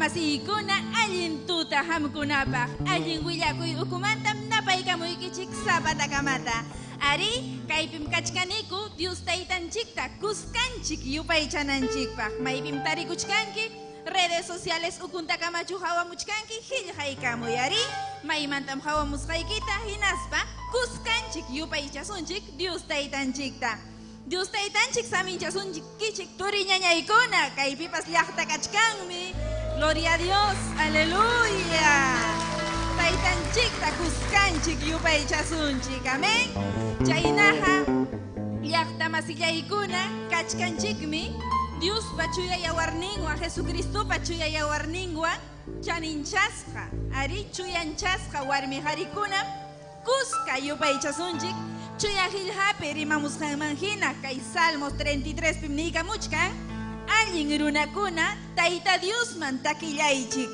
masikuna allin tuta hamkunapaq allin willakuy ukumantam napaykamuykichik sapatakamata. Ari kaypim kachkaniku Dios taytanchikta kuskanchik yupaychananchikpaq. Maypim tarikuchkanki redes sociales ukuntakamachu hawamuchkanki qillqaykamuy. Ari maymantam hawamusqaykita hinaspa kuskanchik yupaychasunchik Dios taytanchikta. Dios taytanchik saminchasunchik kichik turi ñañaykuna kaypipas llaqta kachkanmi. Gloria a Dios, aleluya. Taytanchikta kuskanchik yupaychasunchik, amén. Chaynaqa llaqta masillaykuna kachkanchikmi Dios pachuya yawarninwan Jesucristo pachuya yawarninwan chaninchasqa ari chuyanchasqa warmi qarikuna kuska yupaychasunchik chuya qillqapi rimamusqanman hina kay Salmos 33 pi niykamuchkan allin runakuna Tayta Diosman takillaychik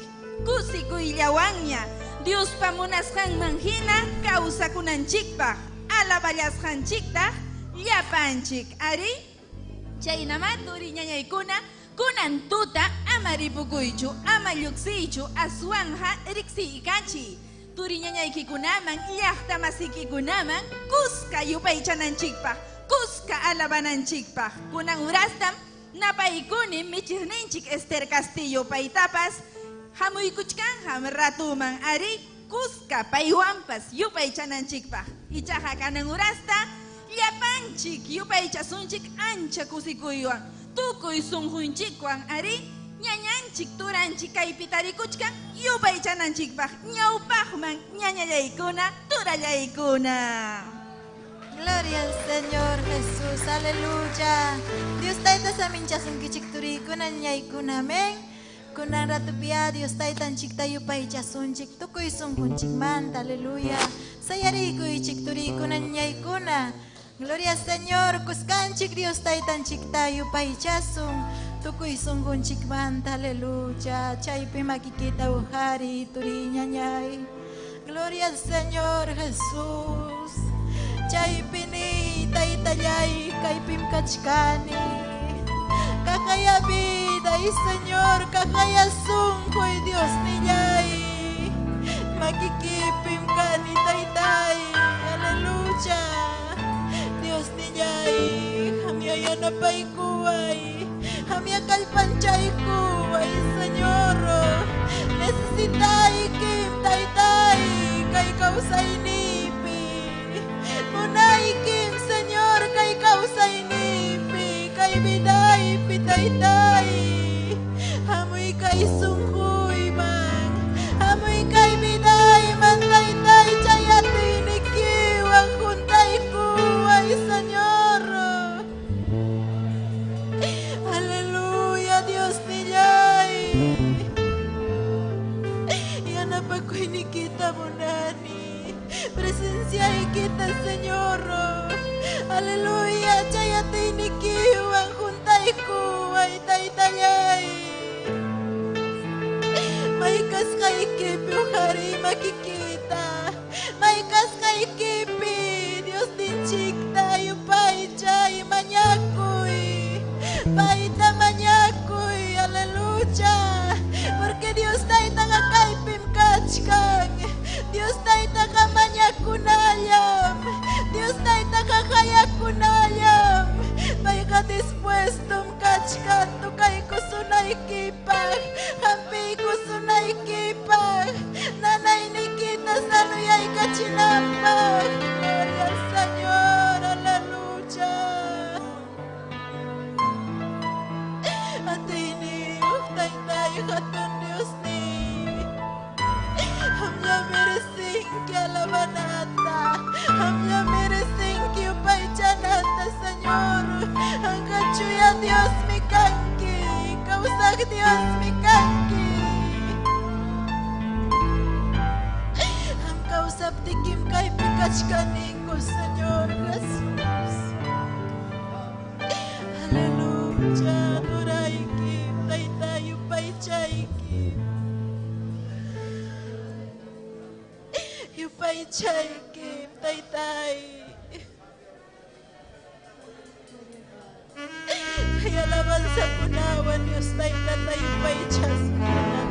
kusikuyllawanña Diospa munasqanman hina kawsakunanchikpaq alaballasqanchiktaq llapanchik ari chaynama turi ñañaykuna kunan tuta ama ripukuychu ama lluqsiychu aswanja riqsiykachi turi ñañaykikunaman llaqta masikikunaman kuska yupaychananchikpaq kuska alabananchikpaq kunan urastam napaykuni michiqninchik Esther Castillo paytapas hamuykuchkanham ratuman ari kuska paywanpas yupaychananchikpaq ichaqa kanan urasta llapanchik yupaychasunchik ancha kusikuywan tukuy sunqunchikwan ari ñañanchik turanchik kaypi tarikuchkan yupaychananchikpaq ñawpaqman ñañallaykuna turallaykuna. Gloria al Señor Jesús, aleluya. Dios tayta saminchasunkichik turikuna ñaykuna, amén. Kunan ratupia Dios taytanchikta yupaychasunchik tukuy sunqunchikmanta, aleluya. Sayarikuychik turikuna ñaykuna. Gloria al Señor, kuskanchik Dios taytanchikta yupaychasun tukuy sunqunchikmanta, aleluya. Chaypi makikita uhari turi ñañay. Gloria al Señor Jesús. Chaypini taytallay kaypim kachkani kakaya vida y Señor kakaya sunqoy Dios nillay makikipim kani taytay aleluya Dios nillay hamya yanapaykuway hamya kalpanchaykuway Señor necesitay kim taytay kay kawsayni Munaikim Señor kay kausaynipi kay biday pitaytay hamoy kay sungkuy man hamoy kay biday man taytay chayatinikiwang kuntay kuway Señor Aleluya Dios niyay yanapakoy nikita munani presencia y kita Señor aleluya chayatay nikiwang juntay kuway taytayay may kas kay kipi uhari makikita may kas kay kipi Dios dinchik tayo pay chay manyakoy paita manyakoy aleluya porque Dios tayo tangakay pimkachkang Dios tayo kunayam Dios taita kakaya kunayam Paika dispuesto kachkan tu kay kusunay kipag Hampi kusunay kipag Nanay nikita saluyay kachinampag Gloria al Señor, aleluya Atini uhtay tayo hatun Dios ni Hamya meresing que alabanata Hamya meresing que upaychanata Señor Angkachuya Dios mi kanki Kausak Dios mi kanki Ham kausap tikim kay pikachkaniko Señor Jesús Aleluya Nuraikim Taytayo paychaykim Yupay chaykim taytay Ay alabanza kunawan Dios tayta tayo pay chasman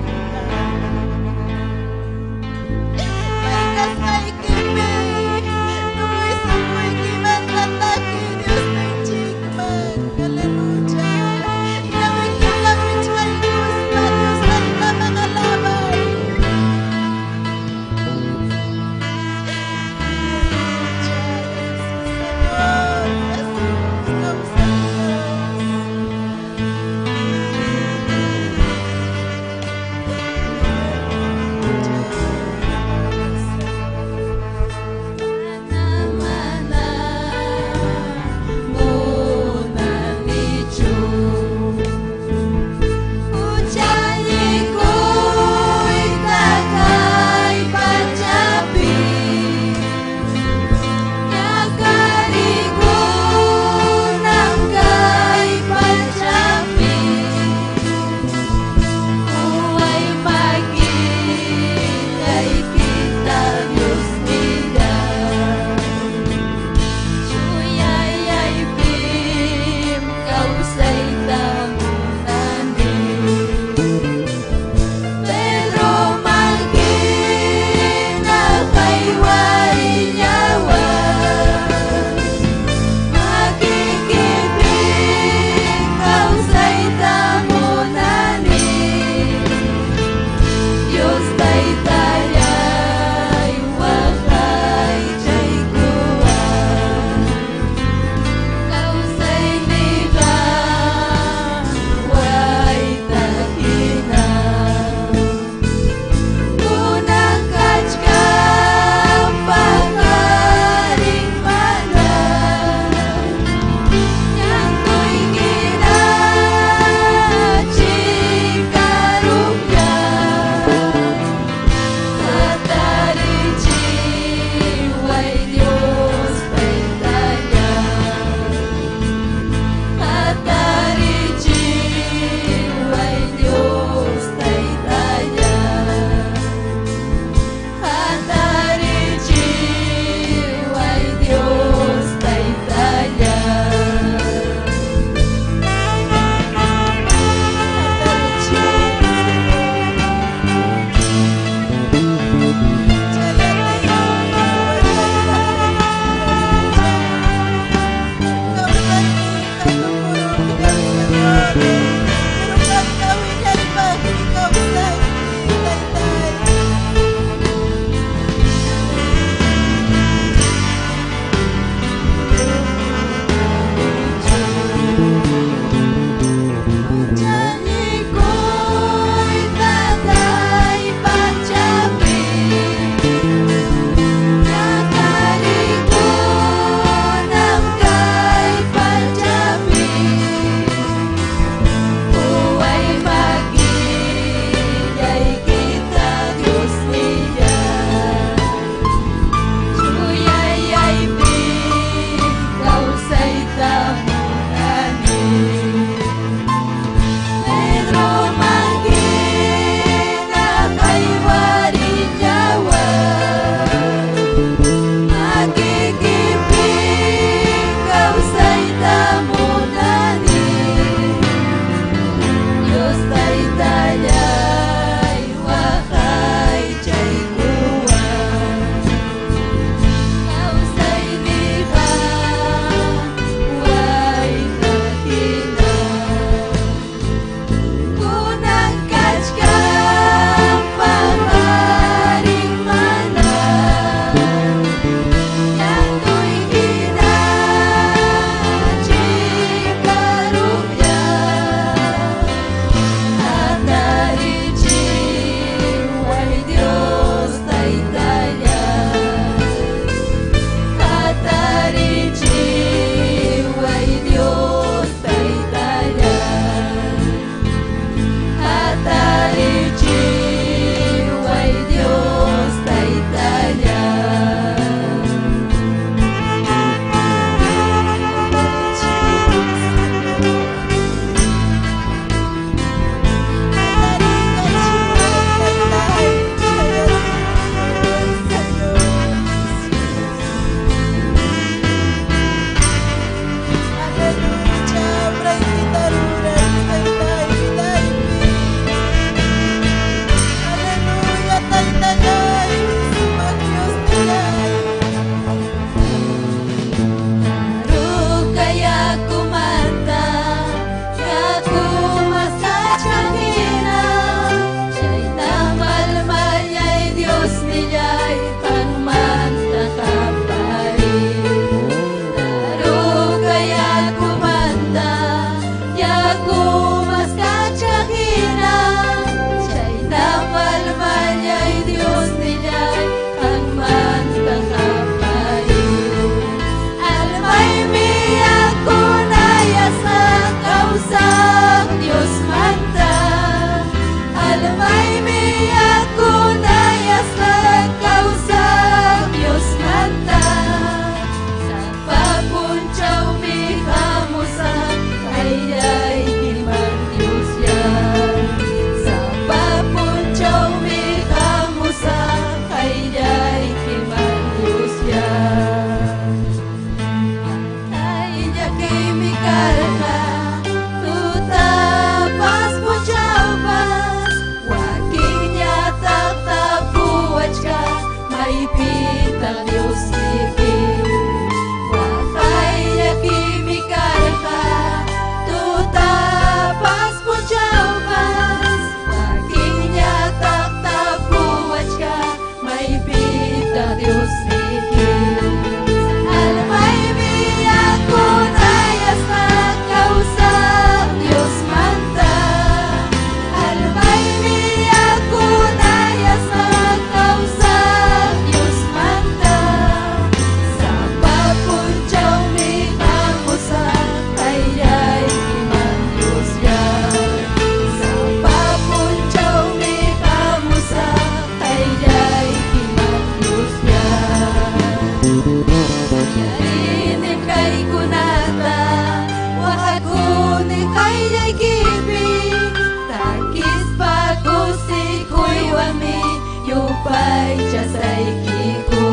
Yupay jasay kiku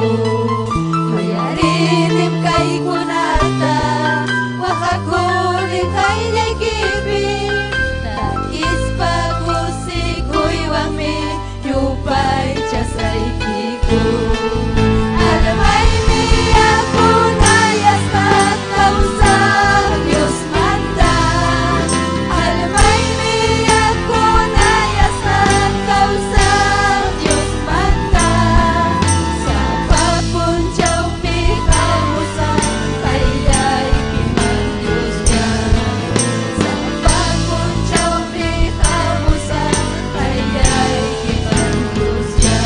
Mayarinim kay kunata Wakakuli kay legibi Nais pagusikoy wami Yupay jasay kiku Alamay niya kunayas mataw sa Diyos mata Alamay niya kunayas mataw sa Diyos mata Sa pagpunjaw pikamusa Kaya'y kimang Diyos niya Sa pagpunjaw pikamusa Kaya'y kimang Diyos niya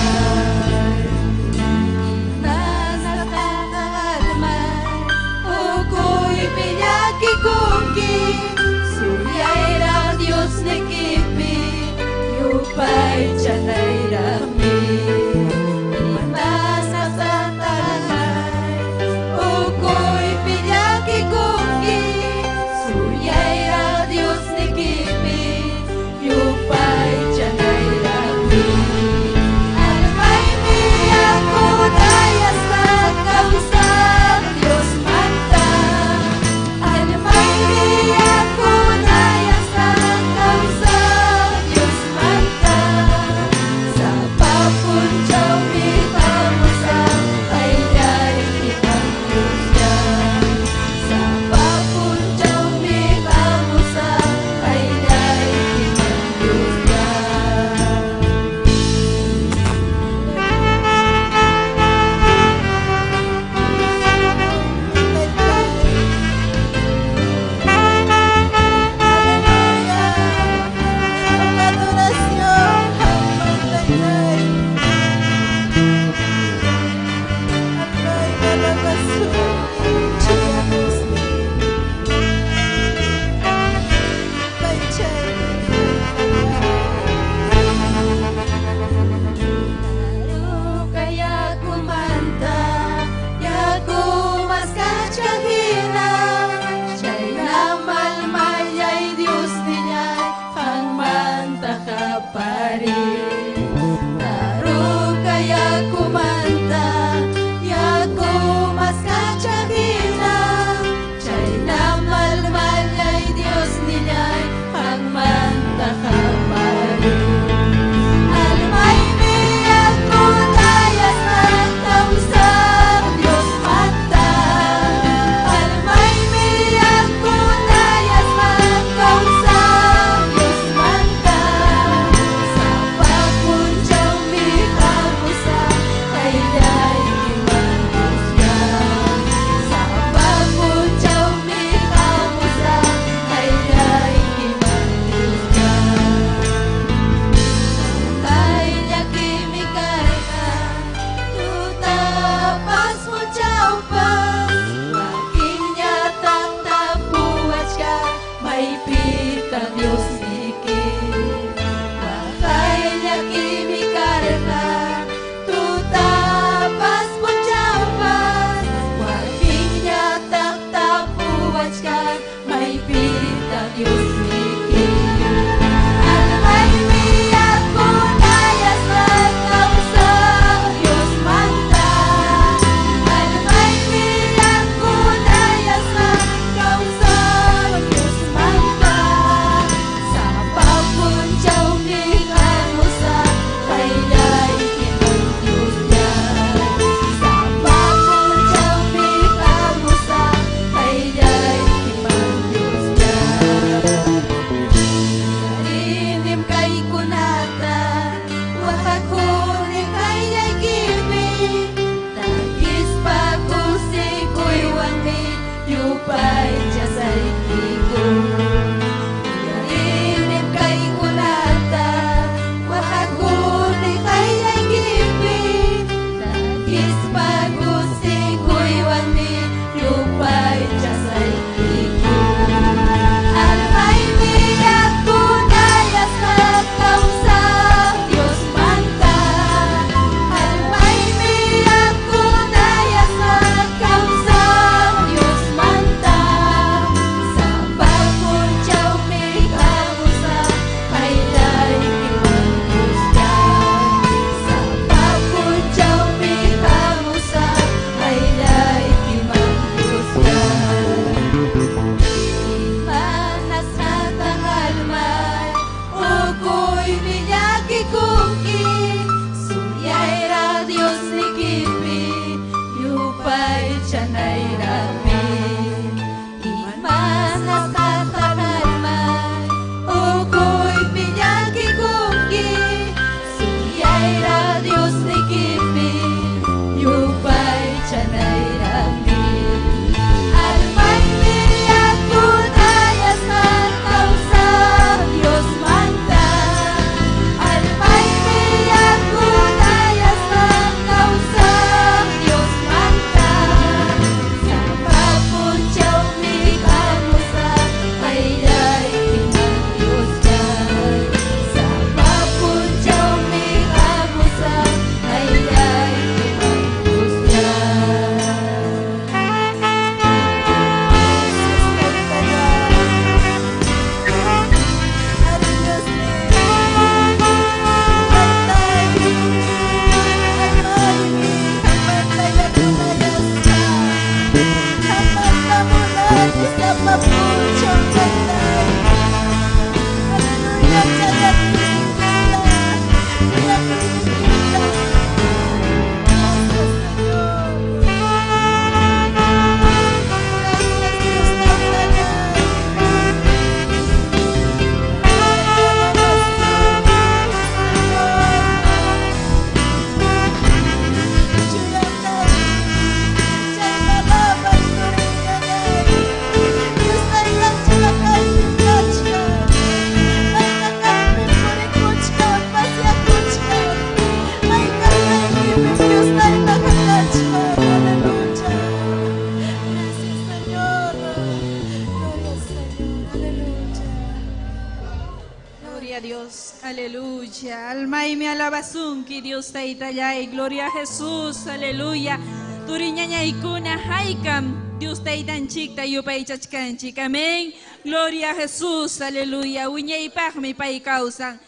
aleluya. Alma y mi alabación, que Dios te itallay. Gloria a Jesús, aleluya. Turiñaña y cuna haikam. Dios te itan chikta yupay chachkanchik. Amén. Gloria a Jesús, aleluya. Uña y pagmi pay causan.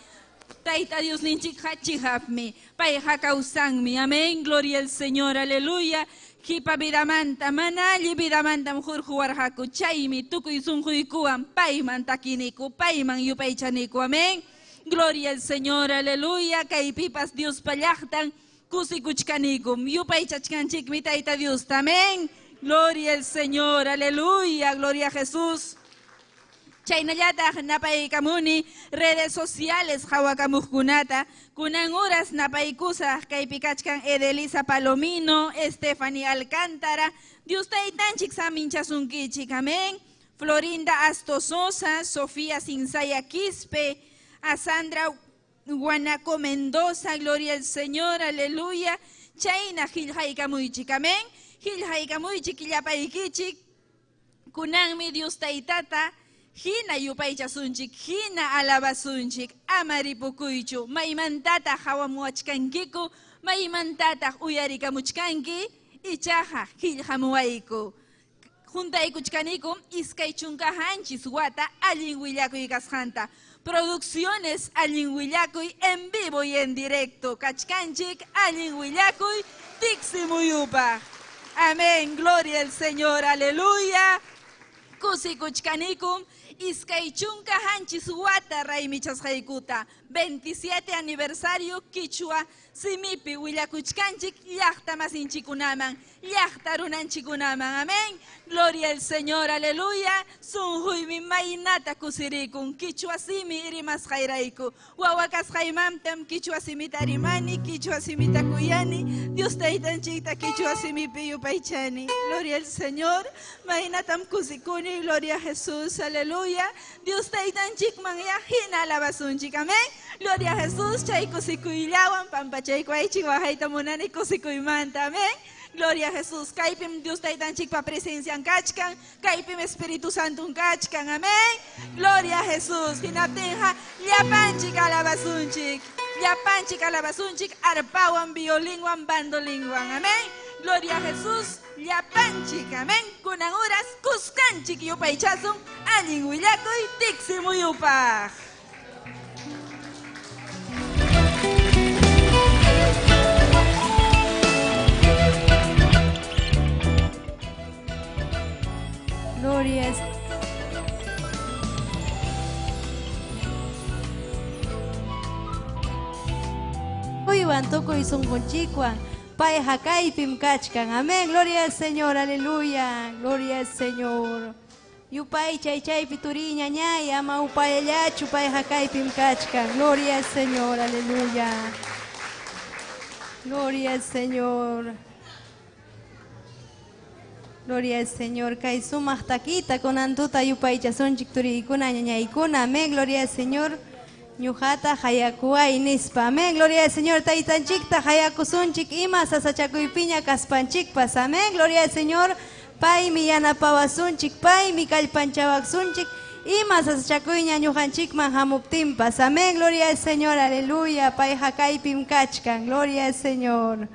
Taita Dios ninchik hachihapmi. Pay hakausanmi. Amén. Gloria al Señor, aleluya. Kipa vidamanta manali vidamanta mujur juarhaku chaymi tukuy sunjuykuwan payman takiniku payman yupaychaniku. Amén. Gloria al Señor, aleluya. Kaypipas Dios pallaqtan kusikuchkanikum yupaychachkanchikmi tayta Dios. Amén. Gloria al Señor, aleluya. Gloria a Jesús. Chaynallataq napaykamuni redes sociales hawakamujkunata kunan horas napaykusaq kaypi kachkan Edelisa Palomino, Stephanie Alcántara, Dios taytanchik saminchasunkichik. Amén. Florinda Astososa, Sofía Sinsaya Quispe, a Sandra Guanaco Mendoza, gloria al Señor, aleluya. Chayna hilhaykamuychik. Amén. Hilhaykamuychik illapaykichik kunanmi Dios taytata hina yupaychasunchik, hina alabasunchik, amaripukuychu, maymantata hawamuachkankiku, maymantata uyarikamuchkanki, ichaja hilhamuayku. Juntaykuchkaniku, iskay chunkahanchis wata allin willakuy kasqanta. Producciones allin willakuy en vivo y en directo. Kachkanchik allin willakuy tiksimuyupa. Amén, gloria al Señor, aleluya. Kusikuchkanikum, iskay chunkahanchis wata raymichasqaykuta. 27 aniversario Quichua simipi willakuchkanchik llaqta masinchikunaman, llaqta runanchikunaman. Amén. Gloria al Señor, aleluya. Sunjuymi maynata kusirikun, Quichua simi irimas jairaiku. Wawakasqaymantam Quichua simita arimani, Quichua simita kuyani. Dios taytanchikta Quichua simipi yupaychani. Gloria al Señor. Maynatam kusikuni, gloria a Jesús, aleluya. Dios taytanchikman yahina alabasunchik. Amén. Gloria a Jesús. Chay kusikuyllawan pampachaykuaychik wajayta munani kusikuymanta. Amén. Gloria a Jesús. Kaypim Dios taytanchik pa presencia kachkan, kaypim Espíritu Santo kachkan. Amén. Gloria a Jesús. Hinaptinja llapanchik alabasunchik. Llapanchik alabasunchik arpawan, violinwan, bandolinwan. Amén. Gloria a Jesús. Llapanchik. Amén. Kunan horas kuskanchik yupaychasun allin willakuy tiksimuyupaj. Gloria es. Uywan tukuy sunqunchikwan pay hakaypim kachkan. Amén. Gloria al Señor, aleluya. Gloria al Señor. Yupay chaypi turiña ñay ama upayallachu pay hakaypim kachkan. Gloria al Señor, aleluya. Gloria al Señor. Gloria al Señor. Kay sumaq taquita kunantuta yupaychasunchik turiykuna ñañaykuna. Amén. Gloria al Señor. Ñuqata hayakuay nispa. Amén. Gloria al Señor. Taytanchikta hayakusunchik ima sasachakuypiña kaspanchikpas. Amén. Gloria al Señor. Paymi yanapawasunchik, paymi kallpanchawaksunchik ima sasachakuyña ñuqanchikman hamuptinpas. Amén. Gloria al Señor. Aleluya. Pay hakaypim kachkan. Gloria al Señor.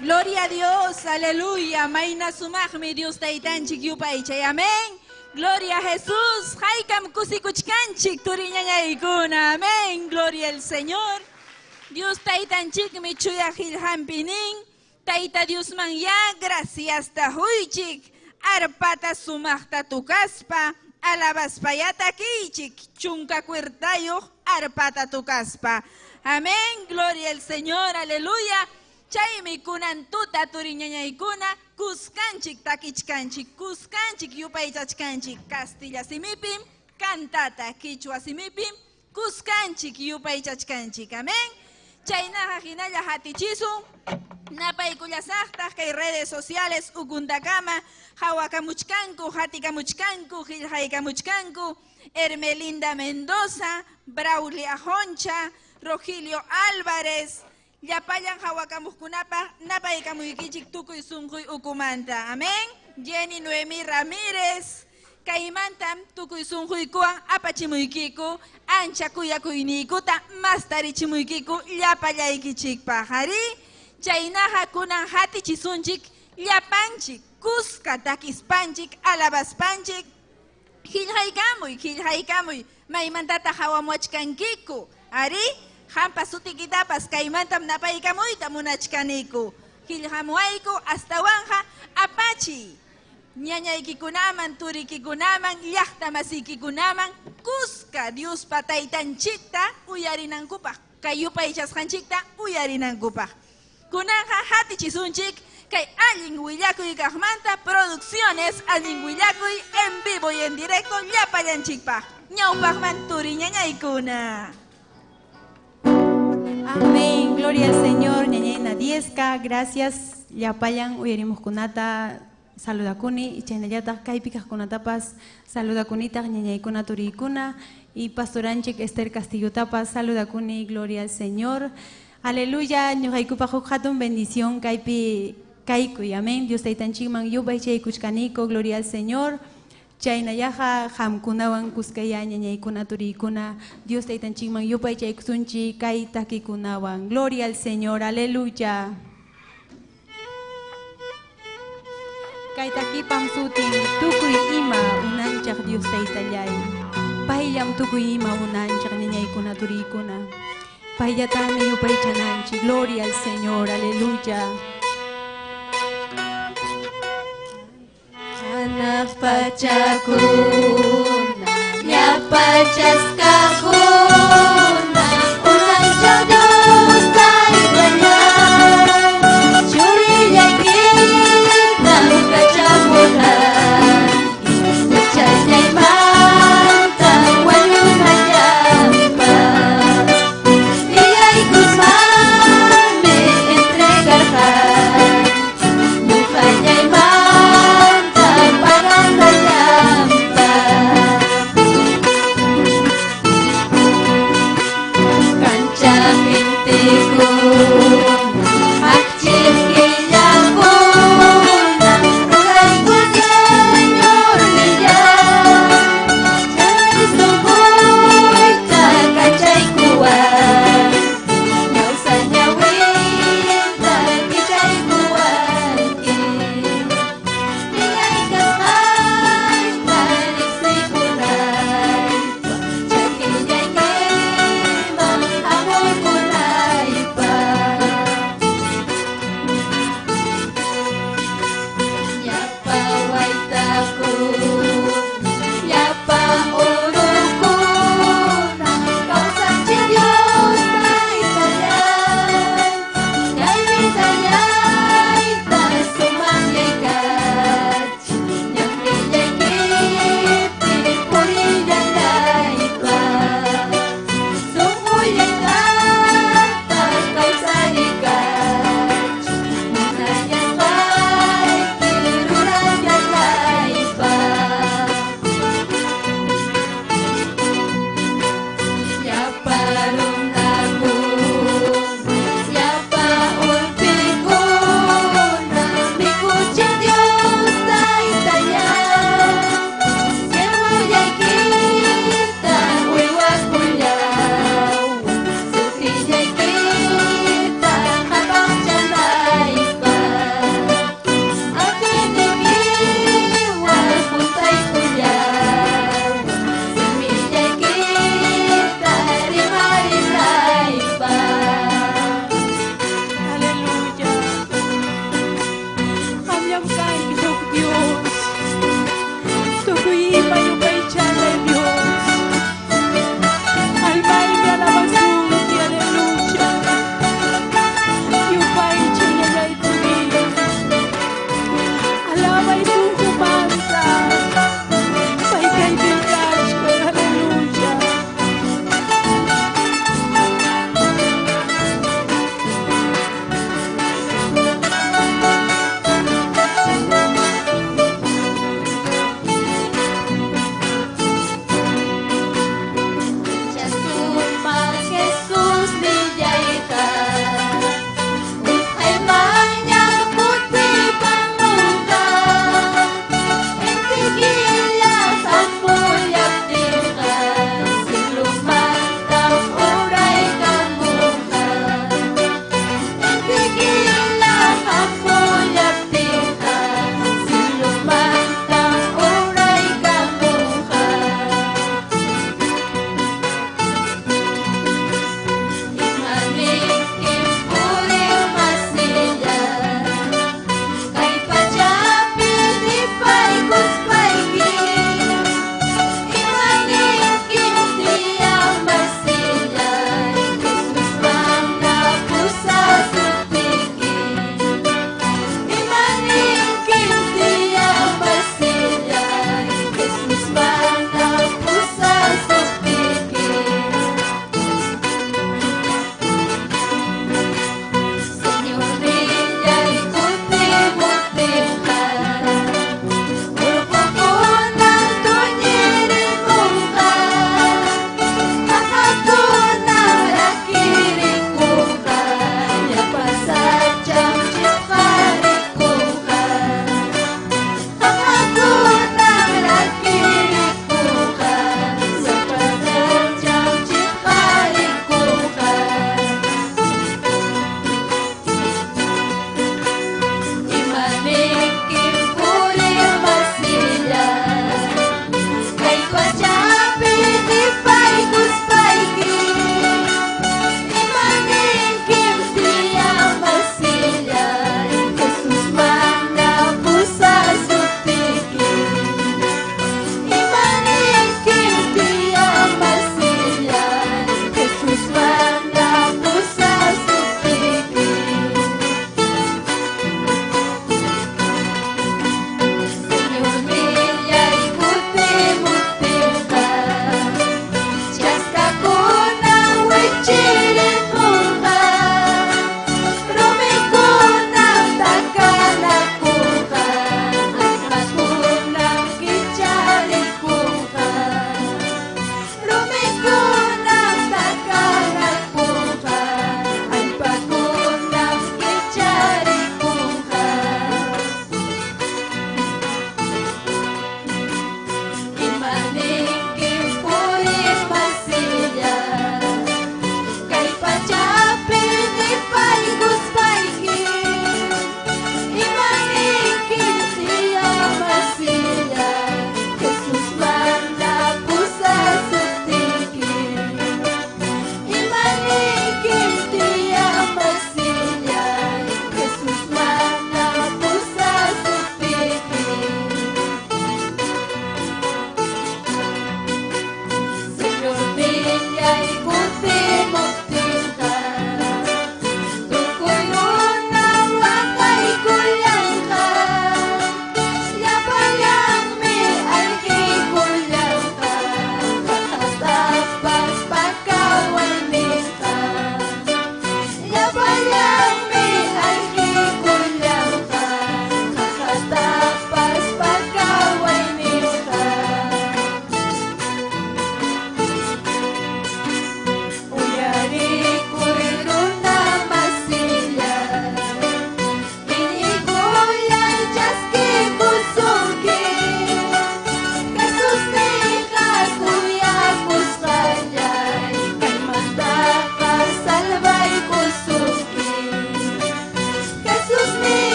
Gloria a Dios, aleluya. Maina sumachmi Dios taytanchik yupaychay. Amén. Gloria a Jesús. Haykam kusikuchkanchik turiñañaykuna. Amén. Gloria al Señor. Dios taytanchik mi chuyajil hampinin. Tayta Dios man ya gracias tahuychik. Arpata sumachta tukaspa. Alabaspa yatakichik. Chunka cuertayo. Arpata tukaspa. Amén. Gloria al Señor. Aleluya. Chaymi kunan tuta turiñañaykuna kuskanchik takichkanchik kuskanchik yupaychachkanchik Castilla simipim cantata Quichua simipim kuskanchik yupaychachkanchik. Amén. Chaynaja hinalla hatichisu napaykullasaqtaq kay redes sociales ukuntakama hawakamuchkanku hatikamuchkanku qillqaykamuchkanku Hermelinda Mendoza, Braulia Honcha, Rogelio Álvarez. Yapayan hawakamukunapa napaykamuykichik tukuy sunquy ukumanta. Amén. Jenny Noemi Ramírez. Kaymantam tukuy sunquykuwan apachimuykiku ancha kuyakuyniykuta mastarichimuykiku llapallaykichikpaq. Ari chaynaqa kunan hatichisunchik llapanchik kuska takispanchik alabaspanchik qillqaykamuy maymantata hawamuachkankiku. Ari hampa sutikitapas kaymantam napaykamuyta munachkaniku. Qillqamuayku astawanja apachi. Ñañaykikunaman, turikikunaman, llaqta masiykikunaman kuska Dios pataytanchikta uyarinankupaq. Kay yupaychasqanchikta uyarinankupaq. Kunanja hatichisunchik Kay Allin Willakuy Kajmanta Producciones Allin Willakuy en vivo y en directo llapayanchikpa. Ñawpajman turiñañaykuna. Amén, gloria al Señor, ñañayna diezca, gracias, llapayan uyarimuskunata, saludakuni, y chaynallata kaypikaj kunatapas, saludakunita, ñañaykuna turikuna, y pastoranchik Esther Castillo tapas, saludakuni, gloria al Señor, aleluya, ñuqaykupaj hatun bendición, kaypi kaykuy, amén, Dios taytanchikman yupay chaykuchkaniko, gloria al Señor. Chaynayaja hamkunawan kuskaya ñañaykuna turikuna Dios taytanchikman yupay chaykusunchi kay takikunawan. Gloria al Señor, aleluya. Kay takipam sutin tukuy ima unanchak Dios taytallay. Payllam tukuy ima unanchak ñañaykuna turikuna. Payllatami yupay chananchi. Gloria al Señor, aleluya. Anak pacakuna, yapachaskakuna, unang jodoh taibanya, curinya kita kacamulan, pecahnya mantap wanyuna nyampa, dia ikut mame entregarkan, mukanya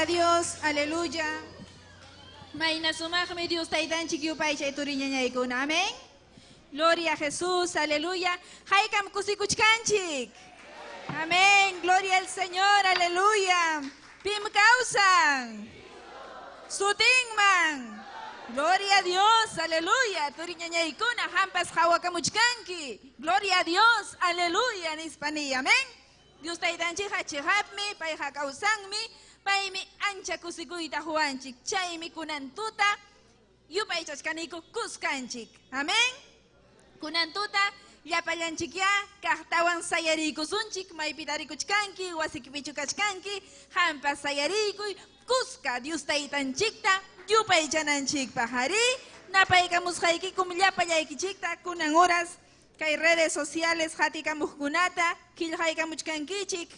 Gloria a Dios, aleluya. Maina sumajme Dios taitanchik yupay chay turiñañaykuna, amén. Gloria a Jesús, aleluya. Haykam kusikuchkanchik. Amén, gloria al Señor, aleluya. Pim causan. Sutingman. Gloria a Dios, aleluya. Turiñañaykuna hampas hawakamuchkanki. Gloria a Dios, aleluya. Nispani, amén. Dios taitanchik hachihapmi, payha causanmi. Paymi ancha kusikuyta huanchik. Chaymi kunantuta. Yupay chachkaniku kuskanchik. Amén. Kunantuta. Llapallanchikya, kahtawan sayarikusunchik, maypitarikuchkanki, wasikipichukachkanki, hampas sayarikuy, kuska Dios taytanchikta, yupay chananchik pajari, napaykamusqaykikum llapallaykichikta, kunan horas, kay redes sociales hatikamuhkunata, kilhaykamuchkankichik,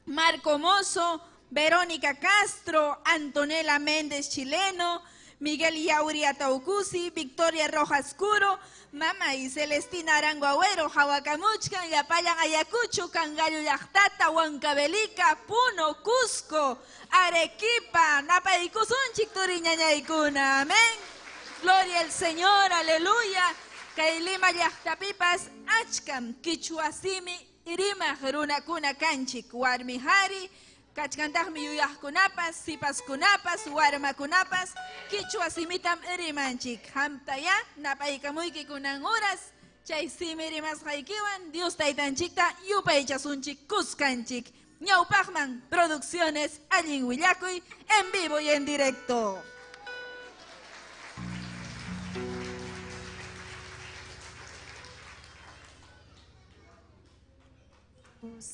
Marco Mozo, Verónica Castro, Antonella Méndez Chileno, Miguel Yauri Ataucusi, Victoria Rojas Curo, Mama y Celestina Arango Agüero, Jahuacamuchcan, Yapayan Ayacucho, Cangallo Yachtata, Huancavelica, Puno, Cusco, Arequipa, Napaicuzunchik Turiñañaykuna, amén. Gloria al Señor, aleluya. Kailima Yachtapipas, Achkam, Kichuasimi, Irima, Runakuna Kanchik, Warmihari, Kachkantahmi yuyahkunapas, sipaskunapas, warmakunapas, kichwa simitam irimanchik. Hamtaya, napaykamuyki kunan horas, chay simirimas haikiwan, Dios taitanchikta, yupaychasunchik, kuskanchik. Ñaupajman, Producciones, Allin Willacuy, en vivo y en directo.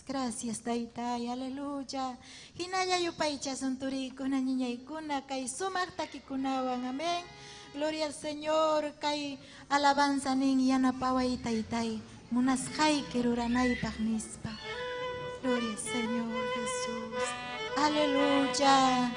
Gracias, Taytay, aleluya. Hinaya yupaycha sunturikuna niñaykuna kay sumak takikunawan, amén. Gloria al Señor, kay alabanza nin yanapaway Taytay. Munasqay kiruranaypaq nispa. Gloria al Señor Jesús. Aleluya.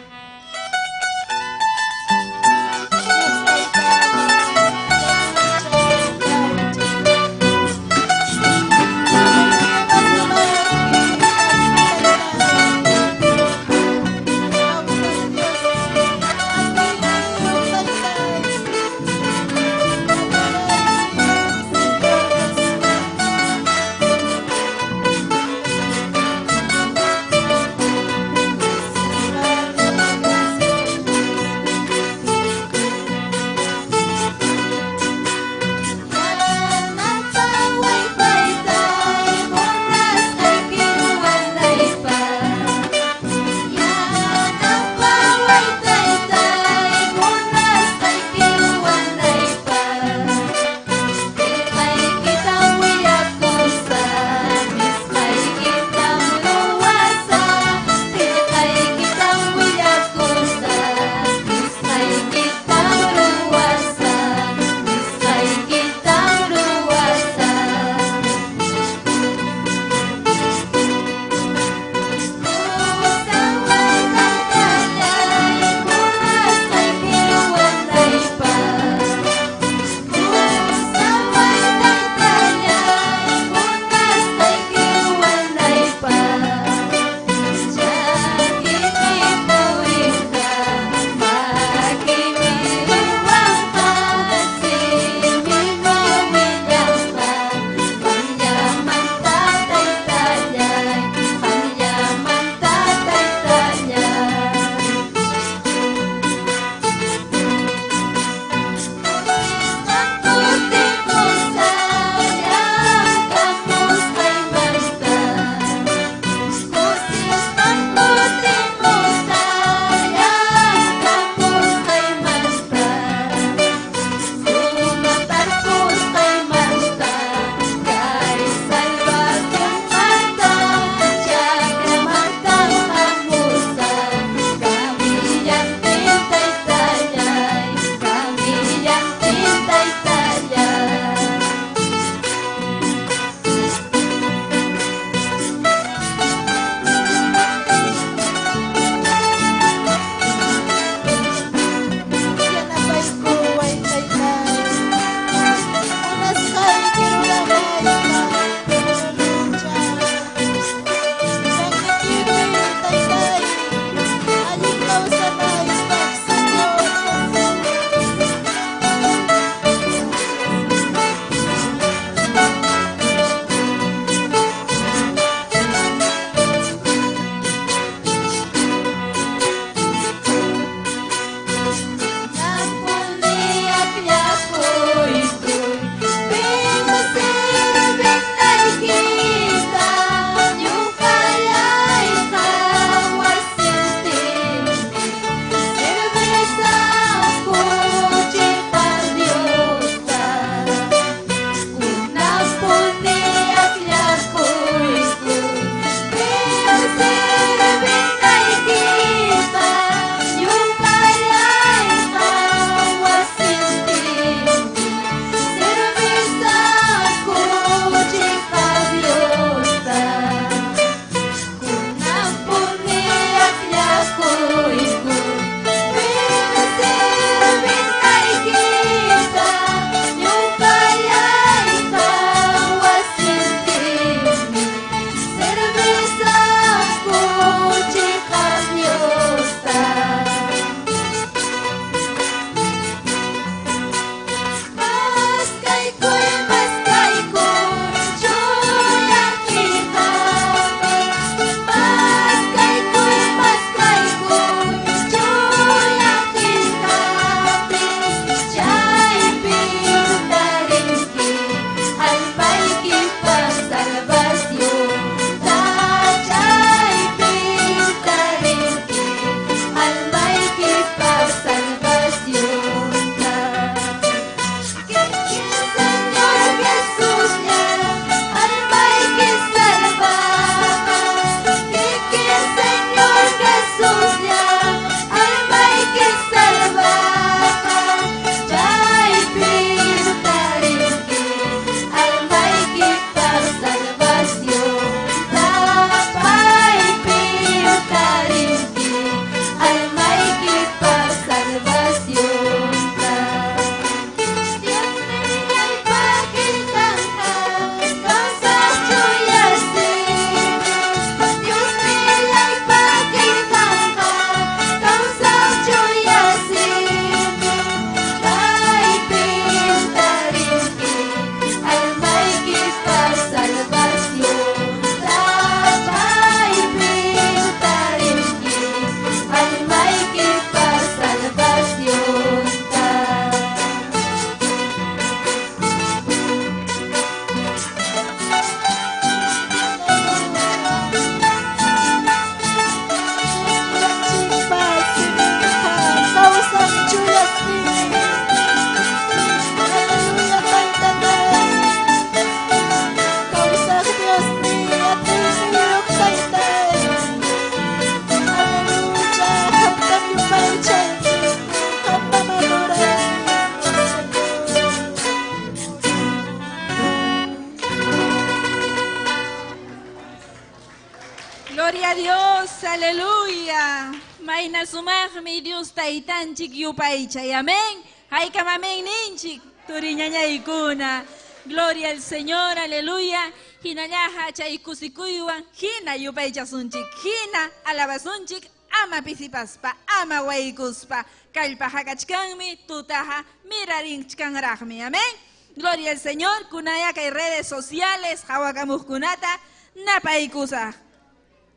Mayna sumaqmi Dios taytanchik yupaychay. Amén. Haykam amén ninchik. Turiñañaykuna. Gloria al Señor, aleluya. Hinallaja chay kusikuywan hina yupaychasunchik. Hina alabasunchik ama pisipaspa, ama waykuspa. Kallpaja kachkanmi, tutaja mirarinchkanraqmi. Amén. Gloria al Señor. Kunaya kay redes sociales, hawakamukunata napaykusaq.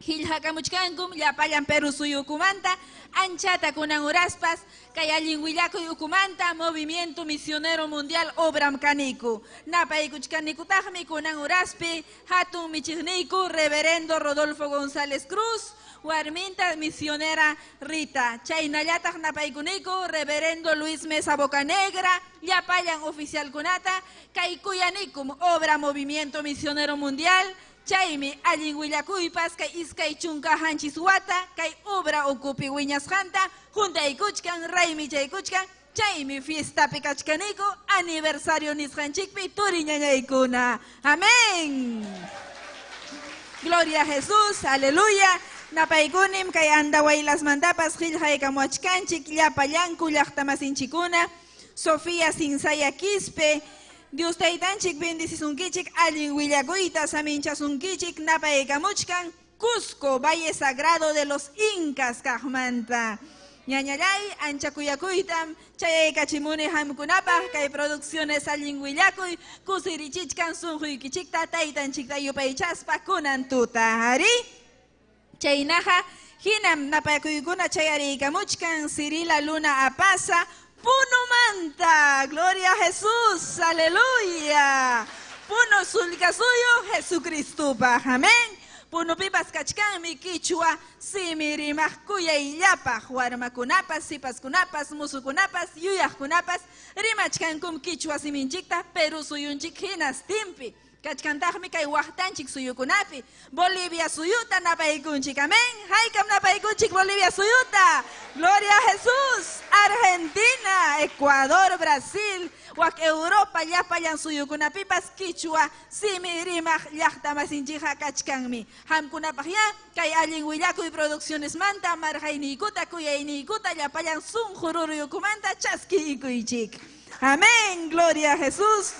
Hilhakamuchkankum llapayan Perú suyukumanta, anchata kunan uraspas, kay allin willakuy ukumanta, Movimiento Misionero Mundial Obram Kaniku. Napaykuchkanikutaqmi kunan uraspi, hatun michigniku, Reverendo Rodolfo González Cruz, warminta misionera Rita. Chaynallataq napaykuniku, Reverendo Luis Mesa Bocanegra, llapayan oficial kunata, kay kuyanikum Obra Movimiento Misionero Mundial, chaymi allin willakuypas kay iskay chunka hanchis wata kay obra okupi wiñasqanta juntaykuchkan raymi chaykuchkan chaymi fiestapi kachkaniko aniversario nisqanchikpi turiñañaykuna. Amén. Gloria a Jesús, aleluya. Napaykunim kay andawaylasmantapas qillqaykamuachkanchik llapallanku llaqtamasinchikuna Sofía Sinsaya Quispe. Dios taytanchik bendicisunkichik allin willakuyta saminchasunkichik napaykamuchkan Cusco, Valle Sagrado de los Incas kaqmanta. Ñañallay anchakuyakuytam chayaykachimuni hamkunapaq kay producciones allin willakuy kusirichichkan sunquykichikta taytanchikta yupaychaspa kunan tuta. Ari chaynaqa hinam napaykuykuna chayariykamuchkan Cirila Luna Apasa Puno Manta, gloria a Jesús, aleluya. Puno sulka suyo, Jesucristo pa, amén. Puno pipas kachkanmi Quichua, simirimaq kuyayllapaq, warmakunapas, sipaskunapas, musukunapas, yuyaqkunapas, rimachkankum Quichua siminchikta, Perú suyunchik hinas timpi. Kachkantaqmi kay waqtanchik suyukunapi, Bolivia suyuta napaykunchik, amén. Haykam napaykunchik Bolivia suyuta. Gloria a Jesús. Argentina, Ecuador, Brasil, wak Europa llapayan suyukunapipas Quichua simirimaj llaqtamasinchija kachkanmi. Hamkunapaq ya kay allin willakuy producciones manta marjayniykuta kuyayniykuta llapayan sunqururuyukumanta chaskiykuchik. Amén. Gloria a Jesús.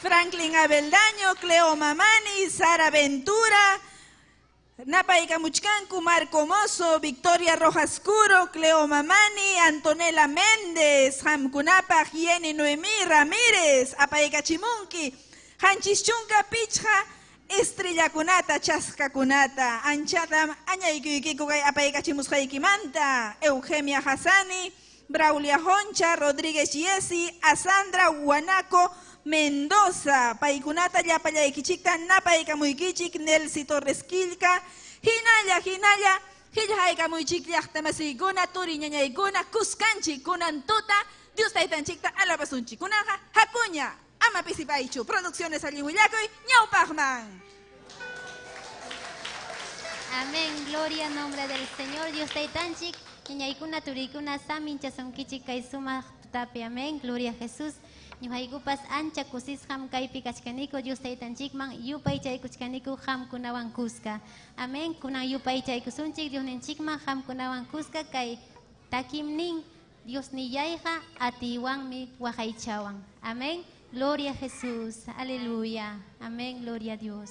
Franklin Abeldaño, Cleo Mamani, Sara Ventura, napaykamuchkanku Marco Mozo, Victoria Rojas Curo, Cleo Mamani, Antonella Méndez, hamkunapaq Jenny Noemí Ramírez, apaykachimunki, hanchischunka pichja, estrellakunata, chaskakunata, anchata añaykuykiku kay apaykachimusqaykimanta, Eugenia Hassani, Braulia Honcha, Rodríguez Yesi, Asandra Guanaco, Mendoza, paykunata llapallaykichikta napaykamuykichik Nelsi Torres Quilca, hinalla, hillhaykamuychik llaqtamasiykuna, turiñañaykuna, kuskanchik kunan tuta, Dios taytanchikta alabasunchik kunaqa, hakuña, ama pisipaychu, producciones allin willakuy, ñawpaqman. Amén, gloria en nombre del Señor, Dios taytanchik, ñañaykuna, turikuna, saminchasunkichik kay sumaq tutapi, amén, gloria a Jesús. Ñuqaykupas ancha kusisham kaypi kachkaniku Dios taytanchikman yupay chaykuchkaniku hamkunawan kuska. Amén. Kunan yupay chaykusunchik Dios ninchikman hamkunawan kuska kay takimnin Dios niyayqa atiwanmi waqaychawan. Amén. Gloria a Jesús. Aleluya. Amén. Gloria a Dios.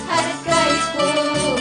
Harkaiku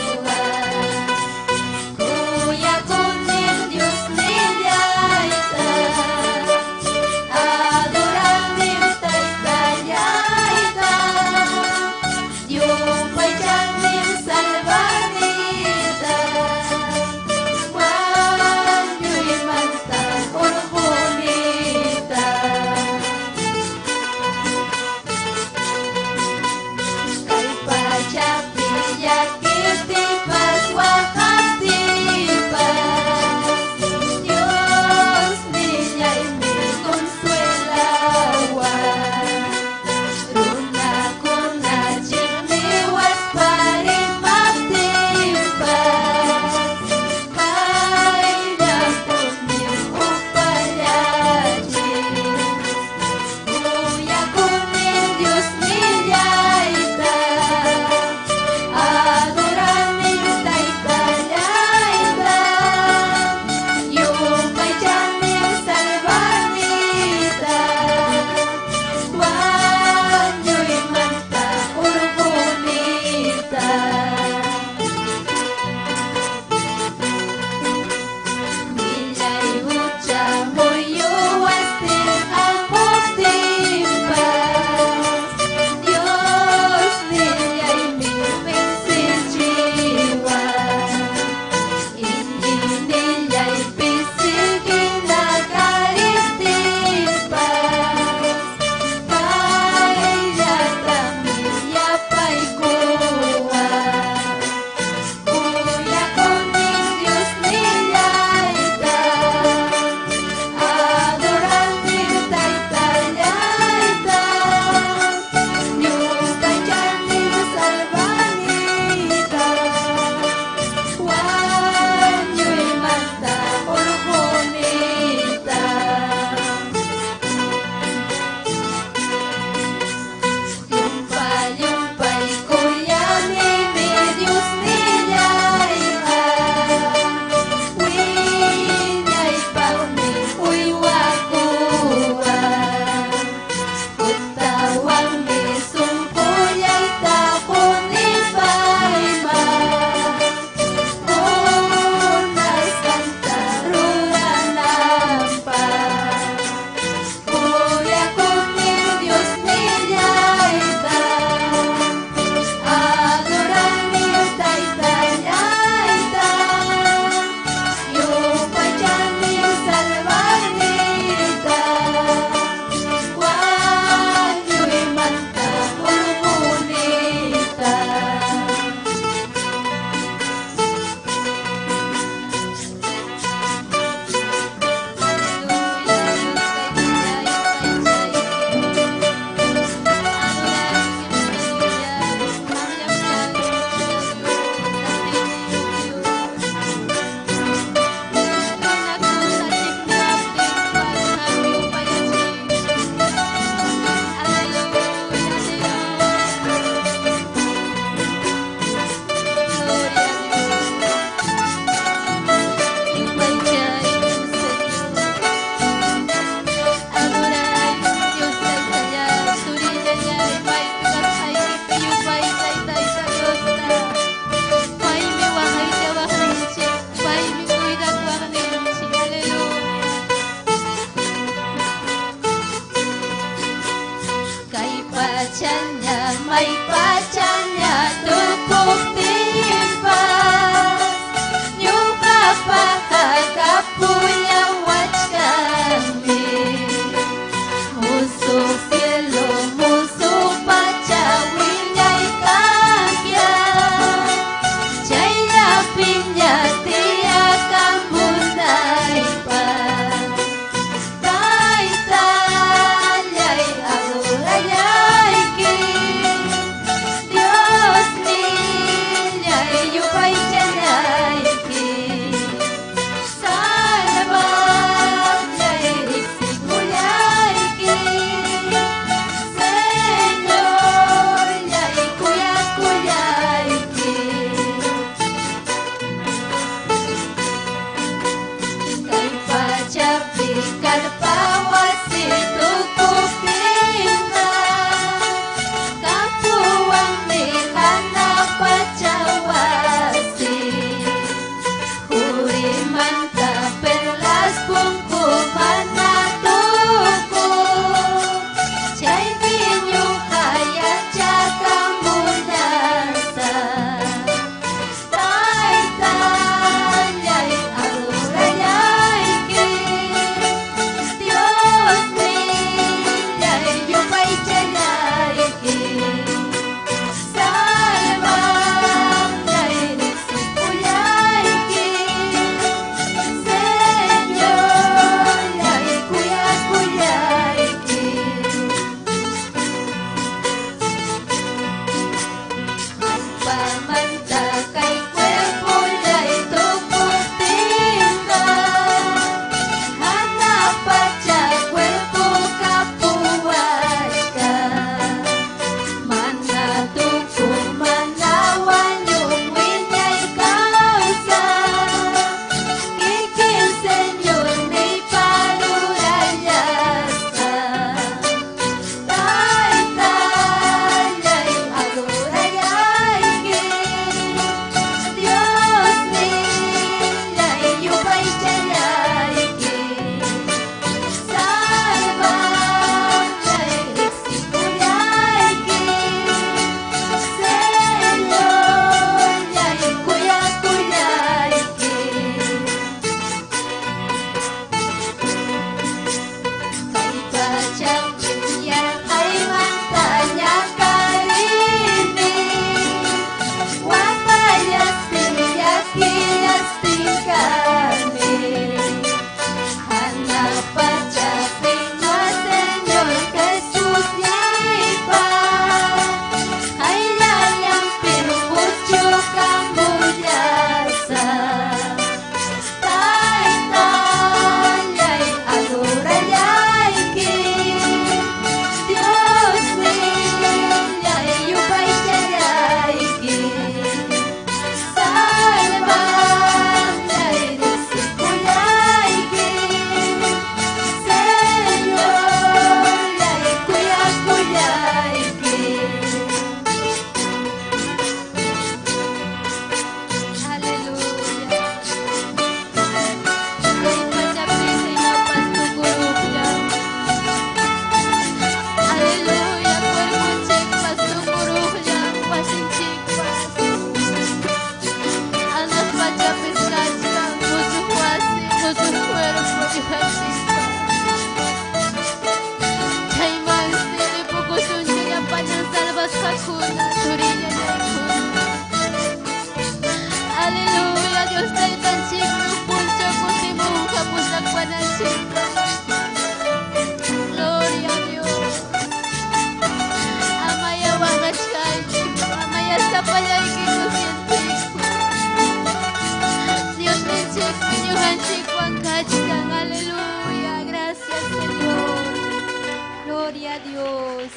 Gloria a Dios.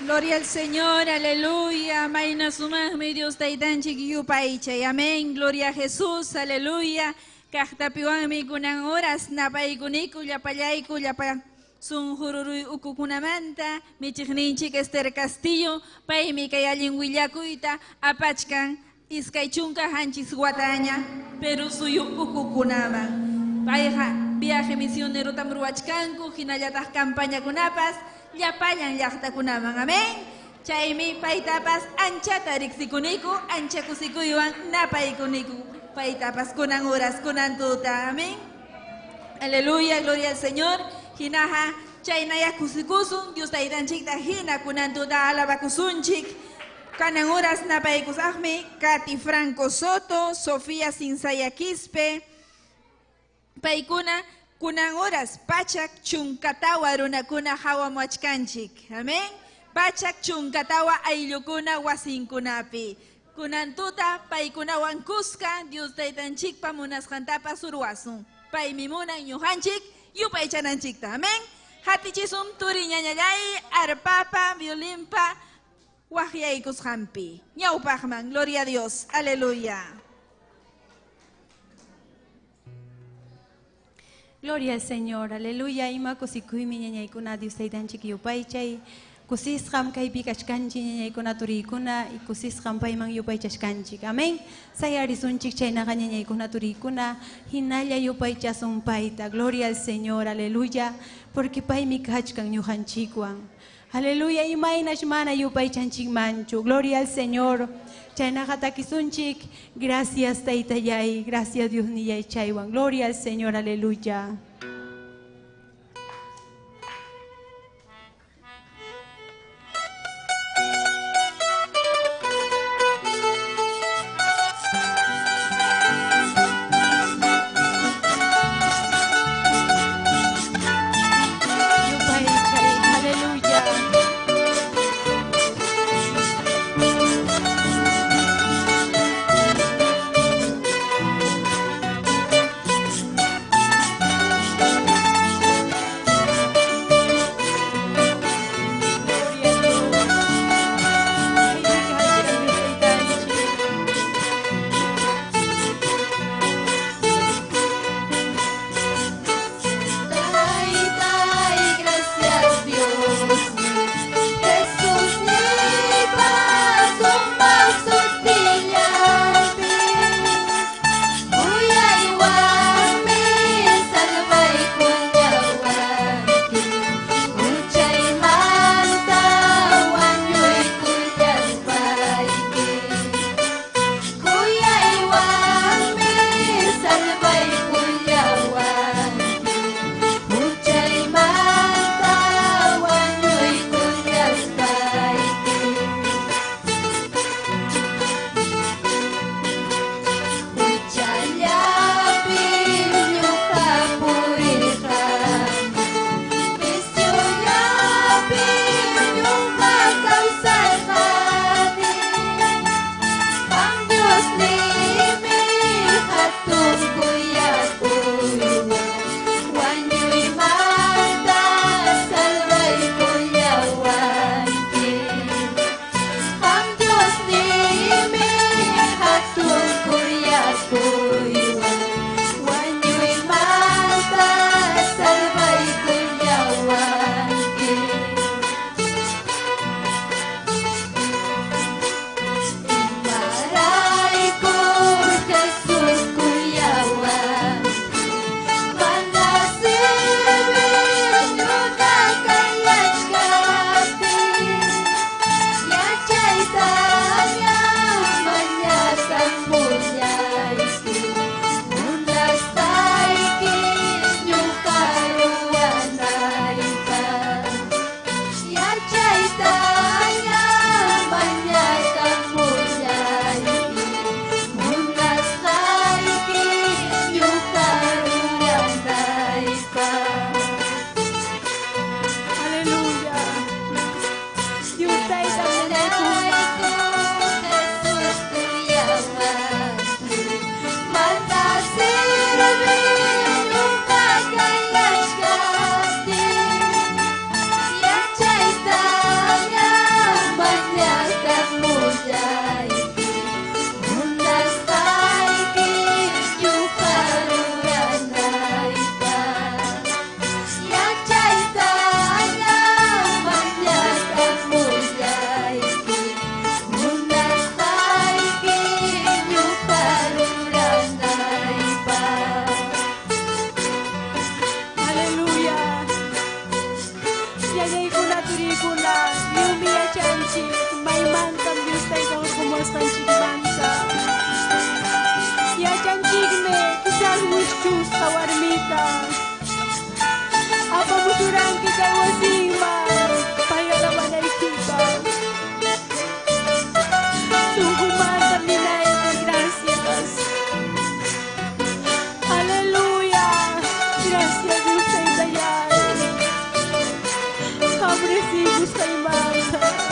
Gloria al Señor, aleluya. Maina sumahme Dios taitanchik yupaychay. Amén. Gloria a Jesús, aleluya. Kahtapiwanmi kunan horas napaykuniku llapallayku llapa sunjururuy ukukunamanta michikninchik Esther Castillo paymi kay allin willakuyta apachkan iskay chunka hanchis wataña Perú suyu ukukunaman. Payqa viaje misionero tamruachkanku hinallataq campaña kunapas llapayan llaqtakunaman. Amén. Chaymi paytapas anchata riqsikuniku ancha kusikuywan napaykuniku paytapas kunan horas kunan tuta. Amén. Aleluya, gloria al Señor. Hinaha chaynaya kusikusun Dios taytanchikta hina kunan tuta alabakusunchik. Kanan horas napaykusaqmi Katy Franco Soto, Sofía Sinsaya Quispe, paykuna kunan horas pachak chunkatawa runakuna hawamuachkanchik. Amén. Pachak chunkatawa ayllukuna wasinkunapi. Kunan tuta paykunawan kuska Dios taytanchikpa munasqantapas urwasun. Paymi munan ñuqanchik yupaychananchikta. Amén. Hatichisun turi ñañallay, arpapa, violimpa, waqyaykusqanpi. Ñawpaqman, gloria a Dios. Aleluya. Gloria al Señor, aleluya. Ima kusikuymi ñañaykuna Dios taytanchik yupaychay. Kusisqam kaypi kachkanchik ñañaykuna turiykuna y kusisqam payman yupaychashkanchik. Amén. Sayarisunchik chaynaqa ñañaykuna turiykuna hinalla yupaychasun payta. Gloria al Señor, aleluya. Porque paymi kachkan ñuqanchikwan. Aleluya, imaynash mana yupaychanchik manchu. Gloria al Señor. Chaynaqa takisunchik. Gracias taytallay. Gracias Dios niyay chaywan. Gloria al Señor, aleluya. Gracias, Dios te itayay. Recibos kay Marta.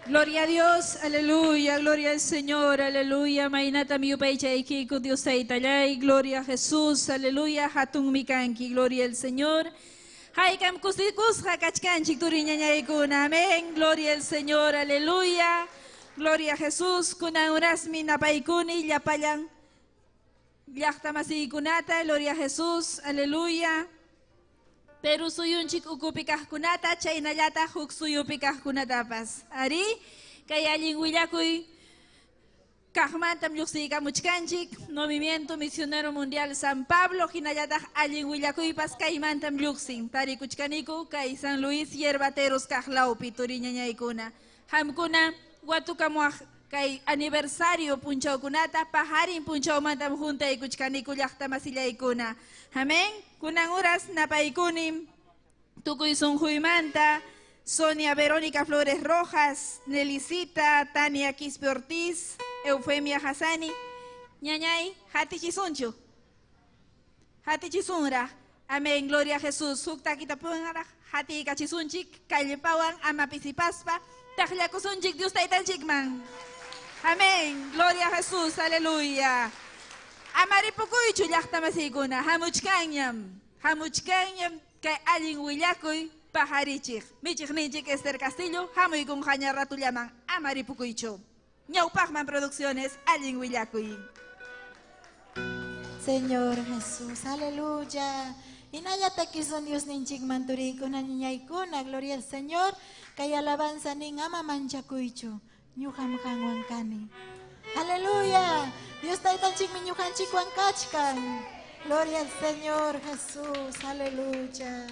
Gloria a Dios, aleluya, gloria al Señor, aleluya. Mainata mi upaicha ikiko Dios taytallay, gloria a Jesús, aleluya. Hatun mikanki, gloria al Señor. Haikam kusikus hakachkanchik turiñañaykuna, amén. Gloria al Señor, aleluya. Gloria a Jesús, kunan urasmi napaykuni llapayan llaqtamasikunata, gloria a Jesús, aleluya. Pero suyunchik ukupikajkunata, chaynallata huk suyupikajkunatapas. Ari, kay allin willakuy kajmantam lluqsiykamuchkanchik, Movimiento Misionero Mundial San Pablo, hinallataq allin willakuypas kaymantam lluqsin. Tarikuchkaniku kay San Luis Yerbateros kajlawpi turiñañaykuna. Hamkuna watukamuaj kay aniversario punchawkunata, paharin punchawmantam juntaykuchkaniku llaqtamasillaykuna. Amén. Kunan uras napaykunim tukuy sunjuymanta Sonia Verónica Flores Rojas, Nelicita, Tania Quispe Ortiz, Eufemia Hassani, ñañay, hati chisunchu, hati chisunra, amén, gloria a Jesús, hukta kita pungara, hati kachisunchik, kallepawang amapisipaspa, tahlakusunchik Dios taytanchikman, amén, gloria a Jesús, aleluya. Amaripukuychu llaqtamasikuna, hamuchkanyam kay allin willakuy pajarichik. Michik ninchik Esther Castillo, hamuykun haña ratullaman amaripukuychu. Ñawpaqman Producciones, allin willakuy. Señor Jesús, aleluya. Inayata son Dios ninchik manturikuna niñaykuna, gloria al Señor, kay alabanza nin ama manchakuychu, ñuham hanwankani. Aleluya. Dios taytanchik miñujanchik wankachkan. Gloria al Señor Jesús. Aleluya.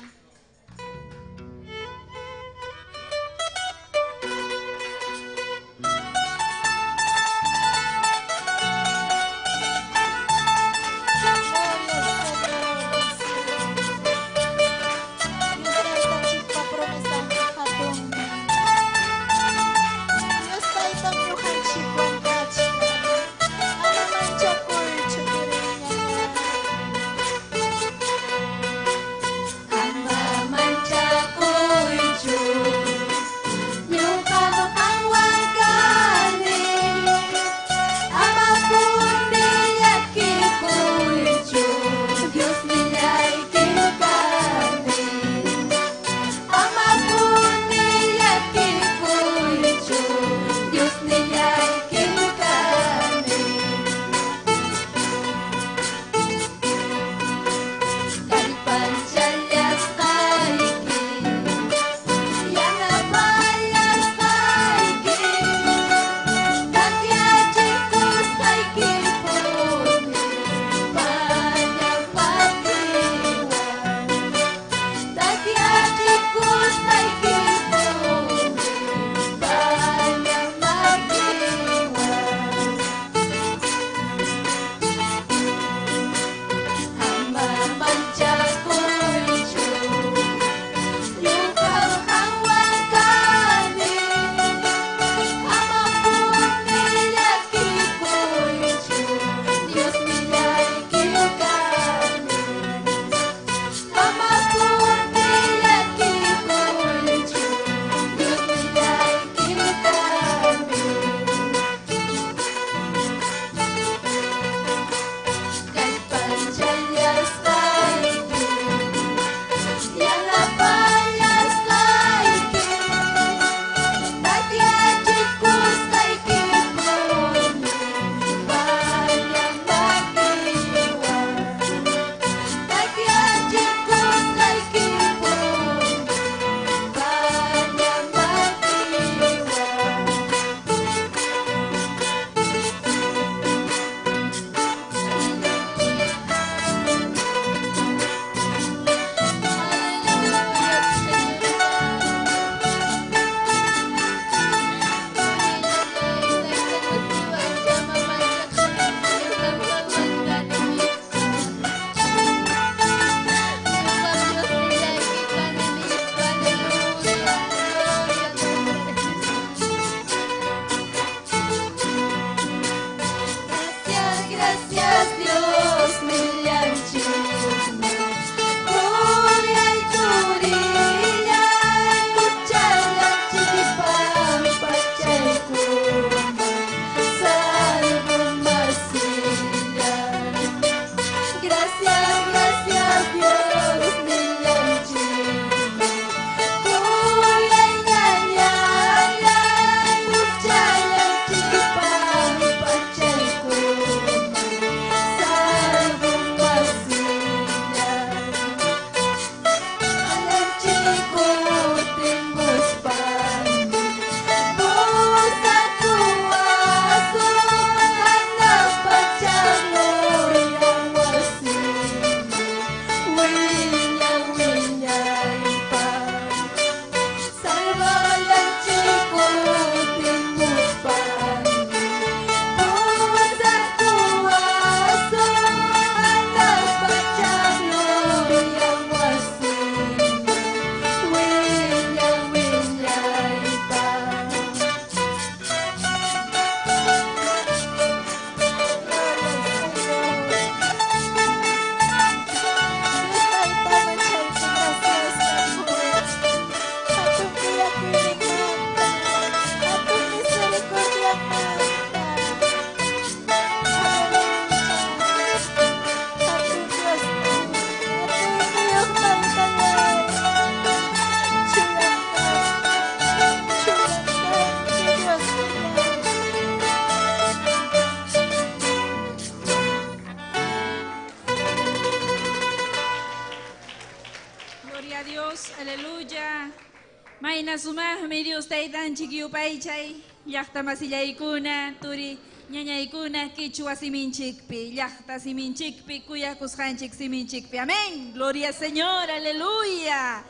Sumahmi Dios taytanchik yupaychay llaqta masillaykuna turi ñañaykuna kichwa siminchikpi llaqta siminchikpi kuyakusqanchik siminchikpi amén gloria al Señor aleluya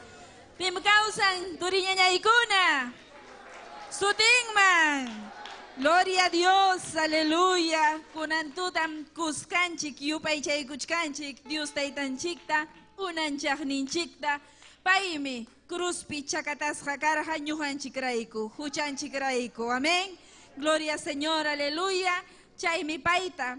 pim causan turi ñañaykuna sutinman gloria a Dios aleluya kunantutam kuskanchik yupaychaykuchkanchik Dios taytanchikta unanchaqninchikta paymi cruzpi chakatasqa karqa ñuqanchikrayku huchanchikrayku amén gloria al Señor aleluya chaymi payta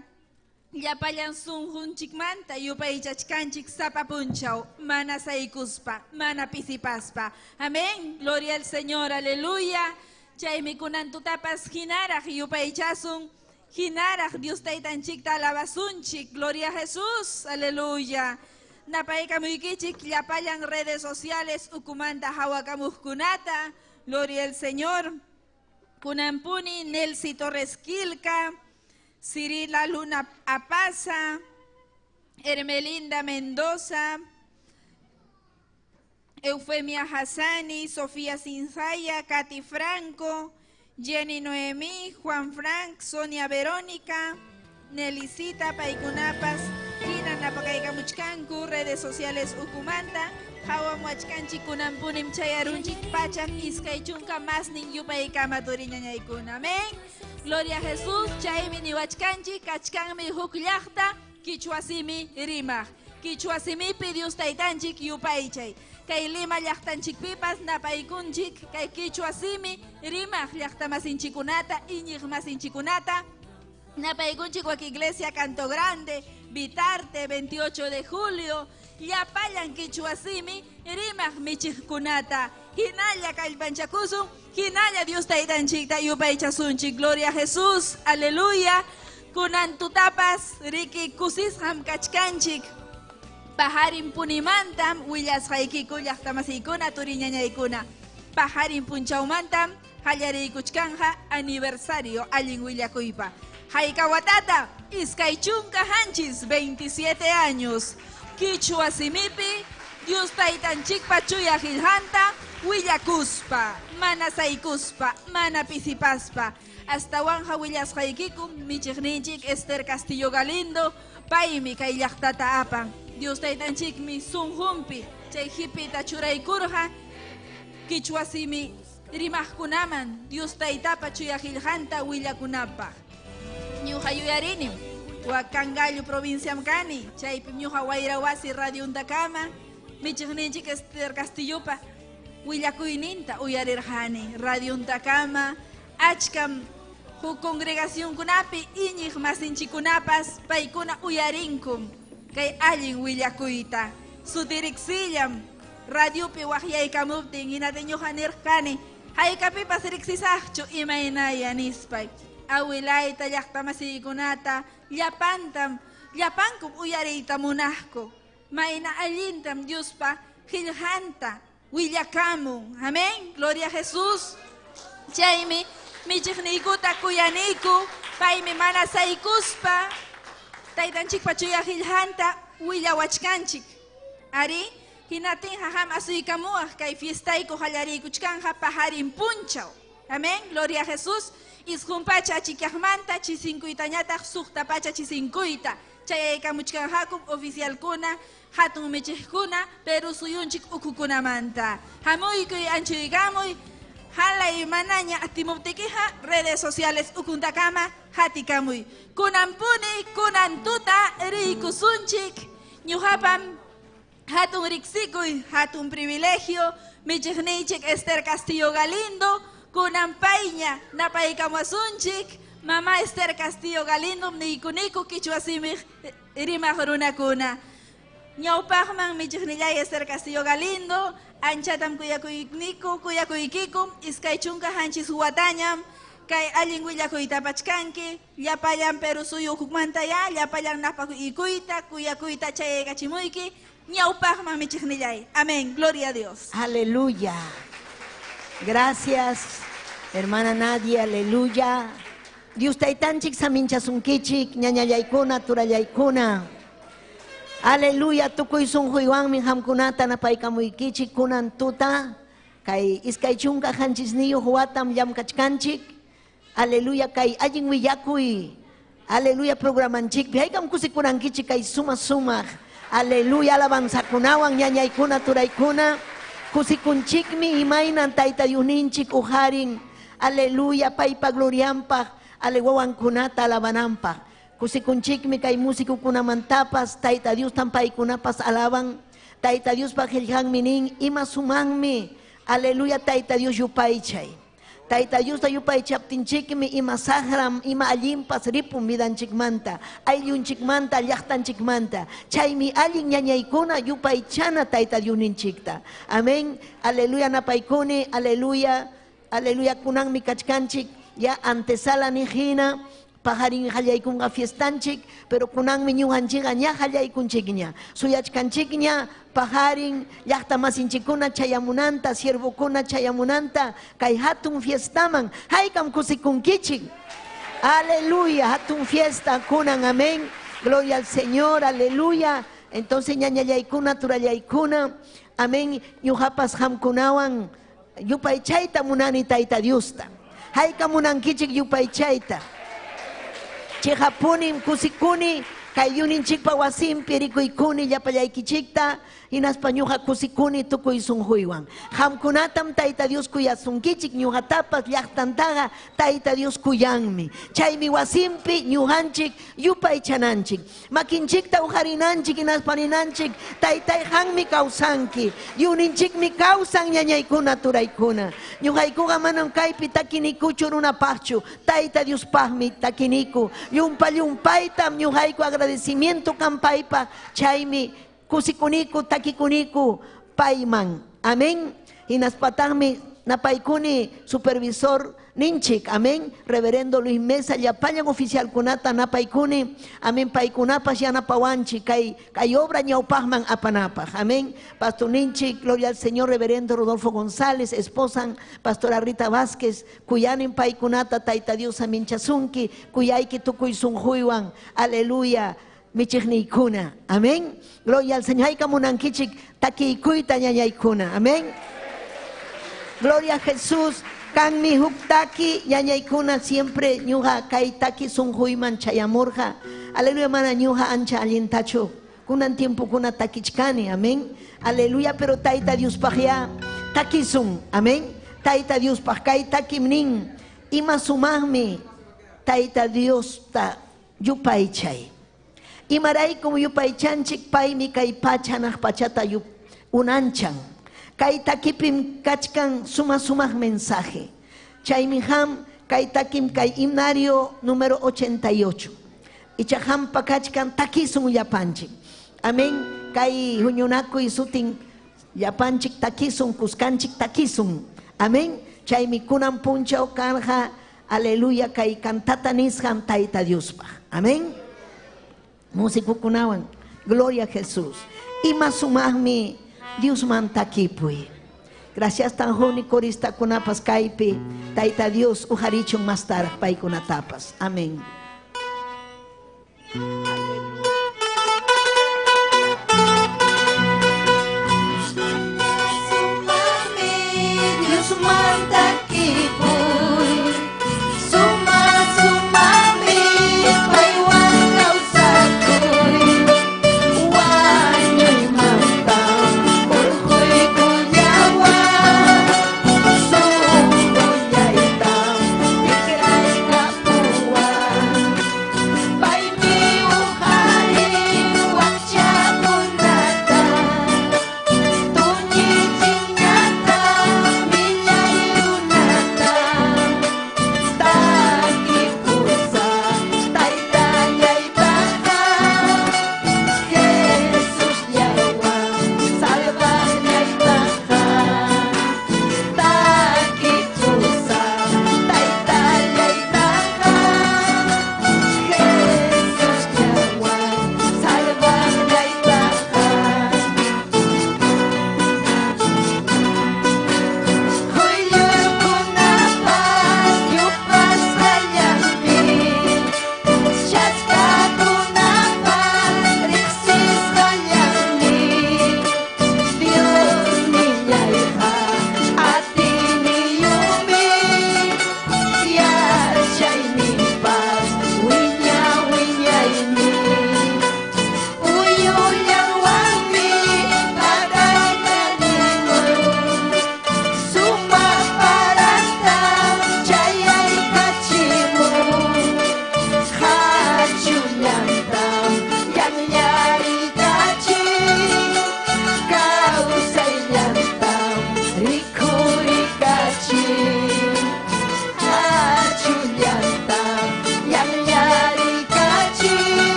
llapallan sunqunchikmanta yupaychachkanchik sapa punchaw mana saykuspa mana pisipaspa amén gloria al Señor aleluya chaymi kunantutapas hinaraq yupaychasun hinaraq Dios taytanchikta alabasunchik gloria a Jesús aleluya napaykamuykichik llapallan redes sociales ukumanta hawakamuqkunata gloria al Señor kunampuni Nelsi Torres Quilca Cirila Luna Apasa Hermelinda Mendoza Eufemia Hassani Sofía Sinzaya Katy Franco Jenny Noemí Juan Frank Sonia Verónica Nelicita Paikunapas Kina Napakaykamuchkanku redes sociales ukumanta hawa muachkanchik kunampunim chayarunchik pachak iskay chunka masnin yupaykama turiñañaykuna amén gloria a Jesús chaymi niwachkanchik kachkanmi huk llaqta kichwa simi rimaq kichwa simipi Dios taytanchik yupaychay kay Lima llaqtanchikpipas napaykunchik kay kichwa simi rimaq llaqta masinchikunata iñiq masinchikunata napaykunchik wak iglesia Canto Grande Vitarte 28 de julio llapallan kichwa simi rimaq michiqkunata hinalla kallpanchakusun hinalla Dios taytanchikta yupaychasunchik gloria a Jesús aleluya kunantutapas riki kusisqam kachkanchik paharin punimantam willasqaykiku llaqtamasiykuna turiñañaykuna paharin punchawmantam qallariykuchkanja aniversario allin willakuypa haykawatata iskay chunka hanchis 27 años kichwa simipi Dios taytanchikpa chuyaq ilhanta willakuspa mana saykuspa mana pisipaspa astawanja willasqaykiku michiqninchik Esther Castillo Galindo paymi kay llaqtata apan Dios taytanchikmi sunqunpi chay hipita churaykurqa kichwa simi rimaqkunaman Dios taytapa chuyaq ilhanta willakunapaq ñuqa yuyarinim Huacangallo provinciam kani chaypi ñuqa wayrawasi radio Untacama michiqninchik Esther Castillopa willakuyninta uyarirqani radio Untacama achkam huk congregacionkunapi iñiq masinchikunapas paykuna uyarinkum kay allin willakuyta sutiriksillam radiopi waqyaykamuptin hinata ñuqa nirqani haykapipas riqsisaqchu imaynaya nispay awilayta llaqtamasiykunata llapankum uyariyta munaqku mayna allintam Diospa qillqanta willakamun amén gloria a Jesús chaymi michiqniykuta kuyaniyku paymi mana saykuspa taytanchikpa chuyaq qillqanta willawachkanchik ari hinatin haham asuykamuaq kay fiestayku qallariykuchkanja paharin punchaw amén gloria a Jesús isqunpacha achikaqmanta chisinkuytañataq suqtapacha chisinkuyta chayaykamuchkanjakum oficialkuna hatun michiqkuna pero suyunchik ukukunamanta hamuykuy anchuykamuy halay manaña atimuptikiqa redes sociales Untacama hatikamuy kunampuni kunantuta riykusunchik ñuqapam hatun riqsikuy hatun privilegio michiqninchik Esther Castillo Galindo kunampayña napaykamusunchik Mama Esther Castillo Galindo niykuniku kichwa simi rimaq runakuna ñawpaqman michiqnillay Esther Castillo Galindo anchatam kuyakuykiku iskay chunka hanchis watañam kay allin willakuyta pachkanki llapallan Perú suyuq hukmantaya llapallan napakuykuyta kuyakuyta chayaykachimuyki ñawpaqman michiqnillay amén gloria a Dios aleluya gracias hermana Nadia aleluya Dios taytanchik saminchasunkichik ñañallaykuna turallaykuna aleluya tukuy sunquywanmi hamkunata napaykamuykichik kunan tuta Kay iskay chunka hanchis niyo huatam yam kachkanchik. Aleluya kay ajing wiyakuy. Aleluya programanchik. Bihaykam kusikunankichik kay suma. Aleluya alabanza kunawang ñañaykuna turaykuna. Kusikunchikmi imaynan tayta Diosninchik uharin. Aleluya paypa gloriampaq. Alewawankunata alabananpaq. Kusikunchikmi kay musikukunamantapas tayta Dios tampaykunapas alaban. Tayta Dios paqillhanmi nin ima sumanmi. Aleluya tayta Dios yupaychay. Tayta Dios ta yupaychaptinchikmi ima sahram, ima allimpas ripum vidanchikmanta, ayllunchikmanta, llaqtanchikmanta. Chaymi allin ñañaykuna yupaychana tayta Dios ninchikta. Amén. Aleluya napaykuni, aleluya, aleluya kunanmi kachkanchik, ya antesala nijina. Paharin hallaykunga fiestanchik, pero kunanmi ñuqanchikqa ña hallaykunchikña. Suyachkanchikña paharin llaqta masinchikuna chayamunanta, siervokuna chayamunanta, kay hatun fiestaman, haykam kusikunkichik. Aleluya, hatun fiesta kunan, amén. Gloria al Señor, aleluya. Entonces ñañallaykuna, turallaykuna, amén. Ñuqapas hamkunawan yupaychayta munani tayta Diosta. Haykam munankichik yupaychayta. Chihapunim kusikuni kay yuninchikpa wasimpi rikuykuni llapallaykichikta hinaspa ñuqa kusikuni tukuy sunquywan. Hamkunatam tayta Dios kuyasunkichik ñuqatapas llaqtantaqa tayta Dios kuyanmi. Chaymi wasimpi ñuqanchik yupaychananchik. Makinchikta uharinanchik hinaspa ninanchik taytayhanmi kawsanki. Yuninchikmi kawsan ñañaykuna turaykuna. Ñuqaykuqa manam kaypi takinikuchu runapaqchu. Tayta Diospaqmi takiniku. Llumpaytam ñuqayku agradecimiento kampaypa chaymi kusikuniku takikuniku payman. Amén. Hinaspataqmi napaykuni supervisor ninchik. Amén. Reverendo Luis Mesa llapayan oficial kunata napaykuni. Amén. Paykunapas yanapawanchik kay obra ñawpaqman apanapaq. Amén. Pastor ninchik, gloria al Señor, reverendo Rodolfo González, esposan pastora Rita Vázquez, kuyanin paykunata tayta Dios aminchasunki, kuyayki tukuy sunquywan. Aleluya. Michikniykuna. Amén. Gloria al Señor. Haykamunankichik takiykuyta ñañaykuna. Amén. Gloria a Jesús. Kanmi huktaki ñañaykuna siempre ñuqa kay taki sunquyman chayamurqa. Aleluya mana ñuqa ancha allintachu. Kunan tiempukuna takichkani. Amén. Aleluya. Pero tayta Diospaq ya takisun. Amén. Tayta Diospaq kay takimnin ima sumaqmi tayta Dios ta yupaychay. Imaraykum yupaychanchik paymi kay pachanaq pachata unanchan. Kay takipim kachkan sumaq mensaje. Chaymi ham kay takim kay himnario número 88. Ichahampa kachkan takisun llapanchik. Amén. Kay huñunakuy sutin llapanchik takisun, kuskanchik takisun. Amén. Chaymi kunan punchaw karqa, aleluya, kay kantata nisqan tayta Diospaq. Amén. Musikukunawan, gloria a Jesús. Ima sumaqmi Dios mantakipuy. Gracias tanjoni korista kunapas kaypi tayta Dios uharichun mastaraq paykunatapas. Amén. Dios mantakipuy. Sumami paywan kawsakuy. Wanyoy mantang urkoy kunyawan. Sunguyaytam ikray kapuan. Paymi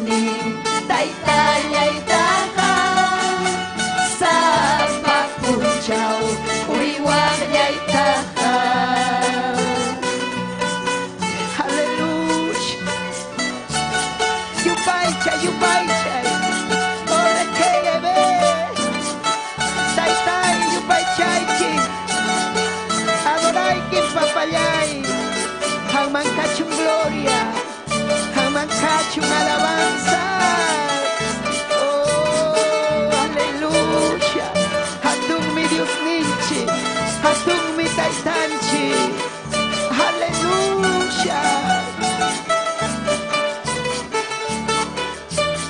kuni taitanya itaka sapa kuncau uiwanya itaka. Haleluya. Yupaicha ore kebe taitai yupaichaiki adorai kim papayai hang mangkachung gloria hang mangkachung alabanza. Oh haleluya. Hatung mi Dios ninchi hatung mi taitanchi. Haleluya.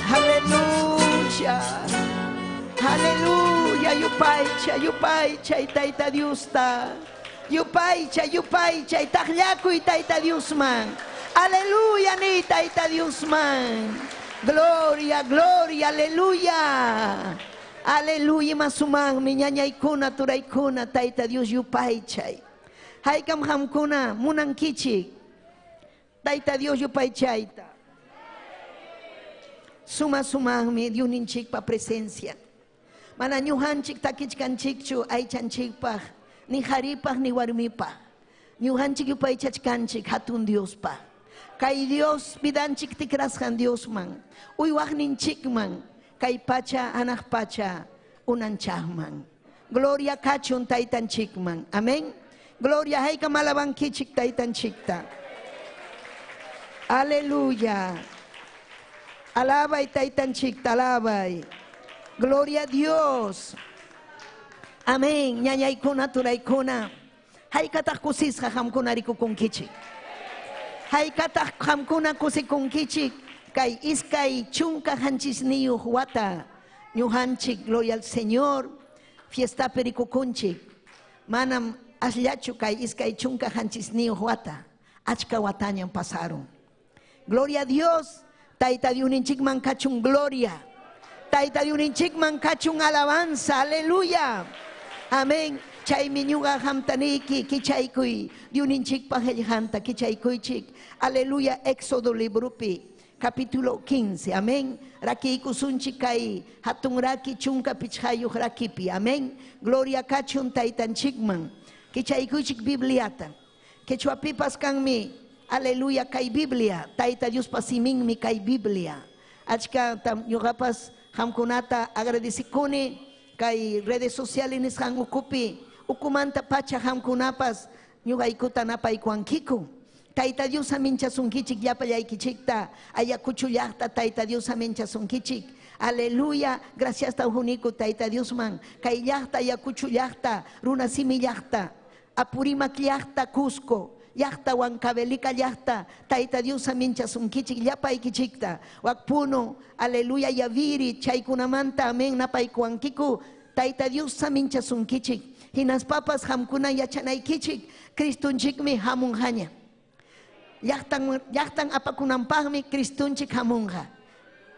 Haleluya. Haleluya. Yupaicha itaita Diusta. Yupaicha itagliaku itaita Diosman. Aleluya ni itaita Diosman. Gloria, aleluya. Aleluya masumang minyanyaikuna turaikuna taita Dios yupaicha. Haikam hamkuna munang kichik. Taita Dios yupaichaita. Sumang mi diuninchik pa presencia. Mana nyuhanchik takichkanchikchu aichanchikpah. Ni haripah ni warmipah. Nyuhanchik yupaichachkanchik hatun Dios pa. Kay Dios bidanchik tikrashan Dios man. Uywah ninchik man. Kay pacha anak pacha unanchahman. Gloria kachun taitanchik man. Amen. Gloria hay kamalabang kichik taitanchikta. Aleluya. Alabay taitanchikta, alabay. Gloria a Dios. Amén. Ñañaykuna turaykuna. Haykataq kusisqa hamkuna rikukunkichik. Haykataq hamkuna kusikunkichik. Kay iskay chunka hanchisniyuq wata. Ñuhanchik, gloria al Señor. Fiesta perikukunchik. Manam asllachu kay iskay chunka hanchisniyuq wata. Achka watañan pasaron. Gloria a Dios. Taita diuninchik man kachun gloria. Taita diuninchik man kachun alabanza. Aleluya. Amén. Chay miñuga hamtaniki kichaykuy. Diuninchik pajeljanta kichaykuychik. Aleluya. Éxodo librupi. Capítulo 15. Amén. Raki kusunchik kay hatun raki chunka pichayuq rakipi. Amén. Gloria kachun taitanchik man. Kichaykuychik Bibliata. Quechuapipas kanmi. Aleluya, kay Biblia. Taita Dios pasimin mi kay Biblia. Achka yugapas hamkunata agradecikuni kay redes sociales nis han ukupi. Ukumanta pacha hamkunapas yugaikuta napay kuankiku. Taita Dios aminchasunkichik yapayaykichikta. Ayakuchuyakta taita Dios aminchasunkichik. Aleluya, gracias ta huniku taita Dios man. Kay yakta ayakuchuyakta runa simiyakta. Apurimak yakta Cusco. Yakta wankabelika yakta taita Dios aminchasunkichik yapaykichikta wakpuno aleluya yaviri chaykunamanta amen napaykuankiku taita Dios aminchasunkichik hinas papas hamkuna yachanaykichik Cristunchikmi hamunhaña yaktan apakunampaqmi Cristunchik hamunha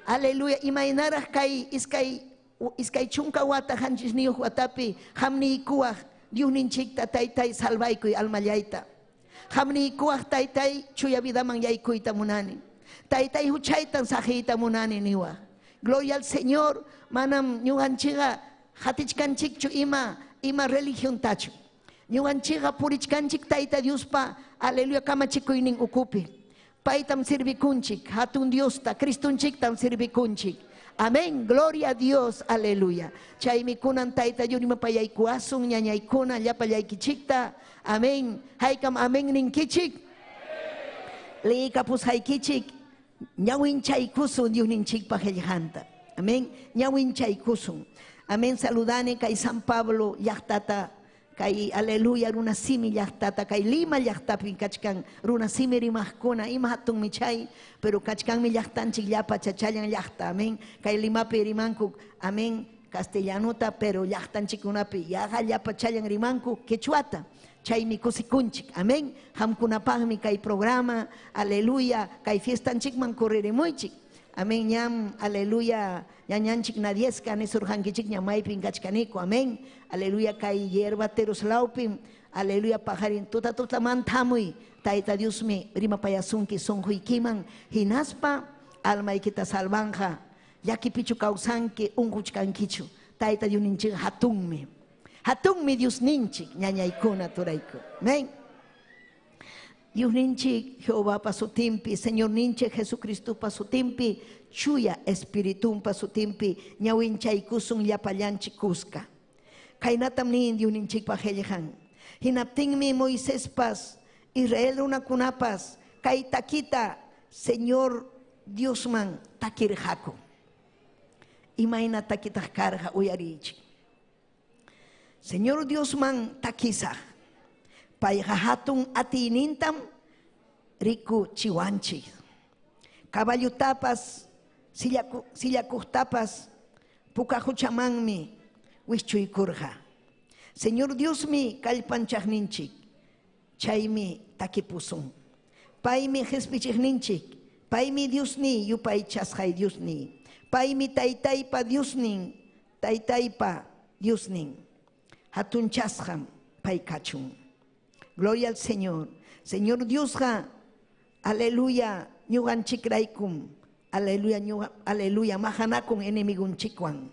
aleluya imaynaraq kay iskay chunka wata hanchisniyuq watapi hamniykuwaq Diosninchikta taytay salvaykuy almallayta Hamni kuah taitai chuya vida man yaikuita munani. Taitai huchaitan sahita munani niwa. Gloria al Señor. Manam nyuhanchiga hatichkanchik chu ima religion tachu. Nyuhanchiga purichkanchik taita Dios pa. Aleluya kamachikuinin ukupi. Paitam sirvikunchik. Hatun Dios ta. Kristunchik tam sirvikunchik. Amén, gloria a Dios, aleluya. Chay mikunan taita yun mapayay kuasong ñañaykuna yapayay kichikta. Amén. Haykam amén ning kichik. Li kapus hay kichik. Ñawin chay kusun yun ninchik paheljanta. Amén. Ñawin chay kusun. Amén. Saludane kay San Pablo yaktata. Kay aleluya runa simi yaktata. Kay lima yaktapin kachkan runa simi rimahkuna. Imahatong michay. Pero kachkan mi yaktanchik yapa chachayan yakta. Amén. Kay lima pirimankuk. Amén. Castellanota pero yaktanchik unapi. Yaga yapa chayan rimanku. Quechuata. Chay mi kusikunchik. Amén. Hamkunapagmi kay programa. Aleluya. Kay fiestanchik man korreremoychik. Amén. Ñam. Aleluya. Ñañanchik nadieska. Nesurhankichik ñamaypin kachkaniko. Amén. Aleluya. Kay yerbateros laupin. Aleluya. Pajarin. Tuta mantamuy. Taita Dios mi rima payasunki sonhuikiman. Hinaspa. alma kita salvanja yaki pichu causanque unquchkankichu Tayta Dios ninchik hatunmi Dios ninchik ñañaykuna turayku amén. Dios ninchik Jehová pasutimpi Señor ninchik Jesucristo pasutimpi chuya espiritum pasutimpi ñawinchaykusun llapallanchik kuska kaynatam nin Dios ninchik pajellejan hinaptinmi Moisés pas Israel runakunapas kay takita Señor Diosman takirjaku imayna takitaq karqa uyarichik Señor Diosman takisaq payqa hatun atinintam riku chiwanchik caballutapas sillakuqtapas pukahuchamanmi wischuykurqa Señor Diosmi kallpanchaqninchik chaymi takipusun paymi qhispichiqninchik paymi Diosni yupay chasqay Diosni paymi taytaypa Diosnin taytaypa Diosnin hatun chasqam pay kachun gloria al Señor Señor Diosqa aleluya ñuqanchikraykum aleluya mahanakun enemigunchikwan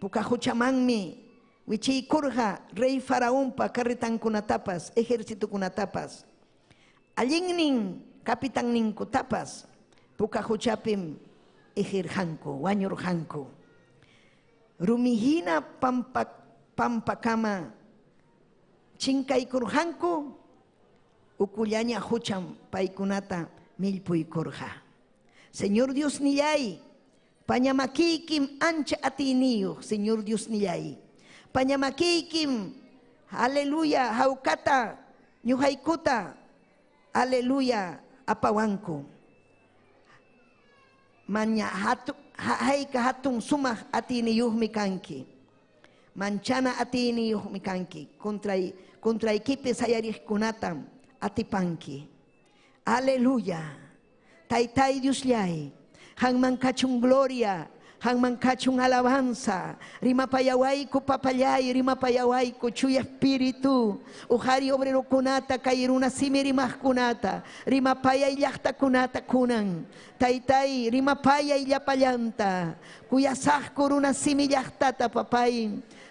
pukahuchamanmi wichiykurqa rey faraonpa carritankunatapas ejércitokunatapas allinnin capitanninkutapas pukahuchapim ejirjanku wañurjanku rumihina pampakama chinkaykurjanku ukullaña hucham paykunata millpuykurqa Señor Dios nillay pañamakiykim ancha atiniyuq Señor Dios nillay pañamakiykim aleluya hawkata ñuqaykuta aleluya apawanku maña hayka hatun sumaq atiniyuqmi kanki manchana atiniyuqmi kanki contraykipis sayariqkunatam atipanki aleluya taytay Diosllay hanman kachun gloria hanman kachun alabanza rimapayawayku papallay rimapayawayku chuya espíritu ujari obrerokunata kay runa simi rimaqkunata rimapayay llaqtakunata kunan taytay rimapayay llapallanta kuyasaqku runa simi llaqtata papay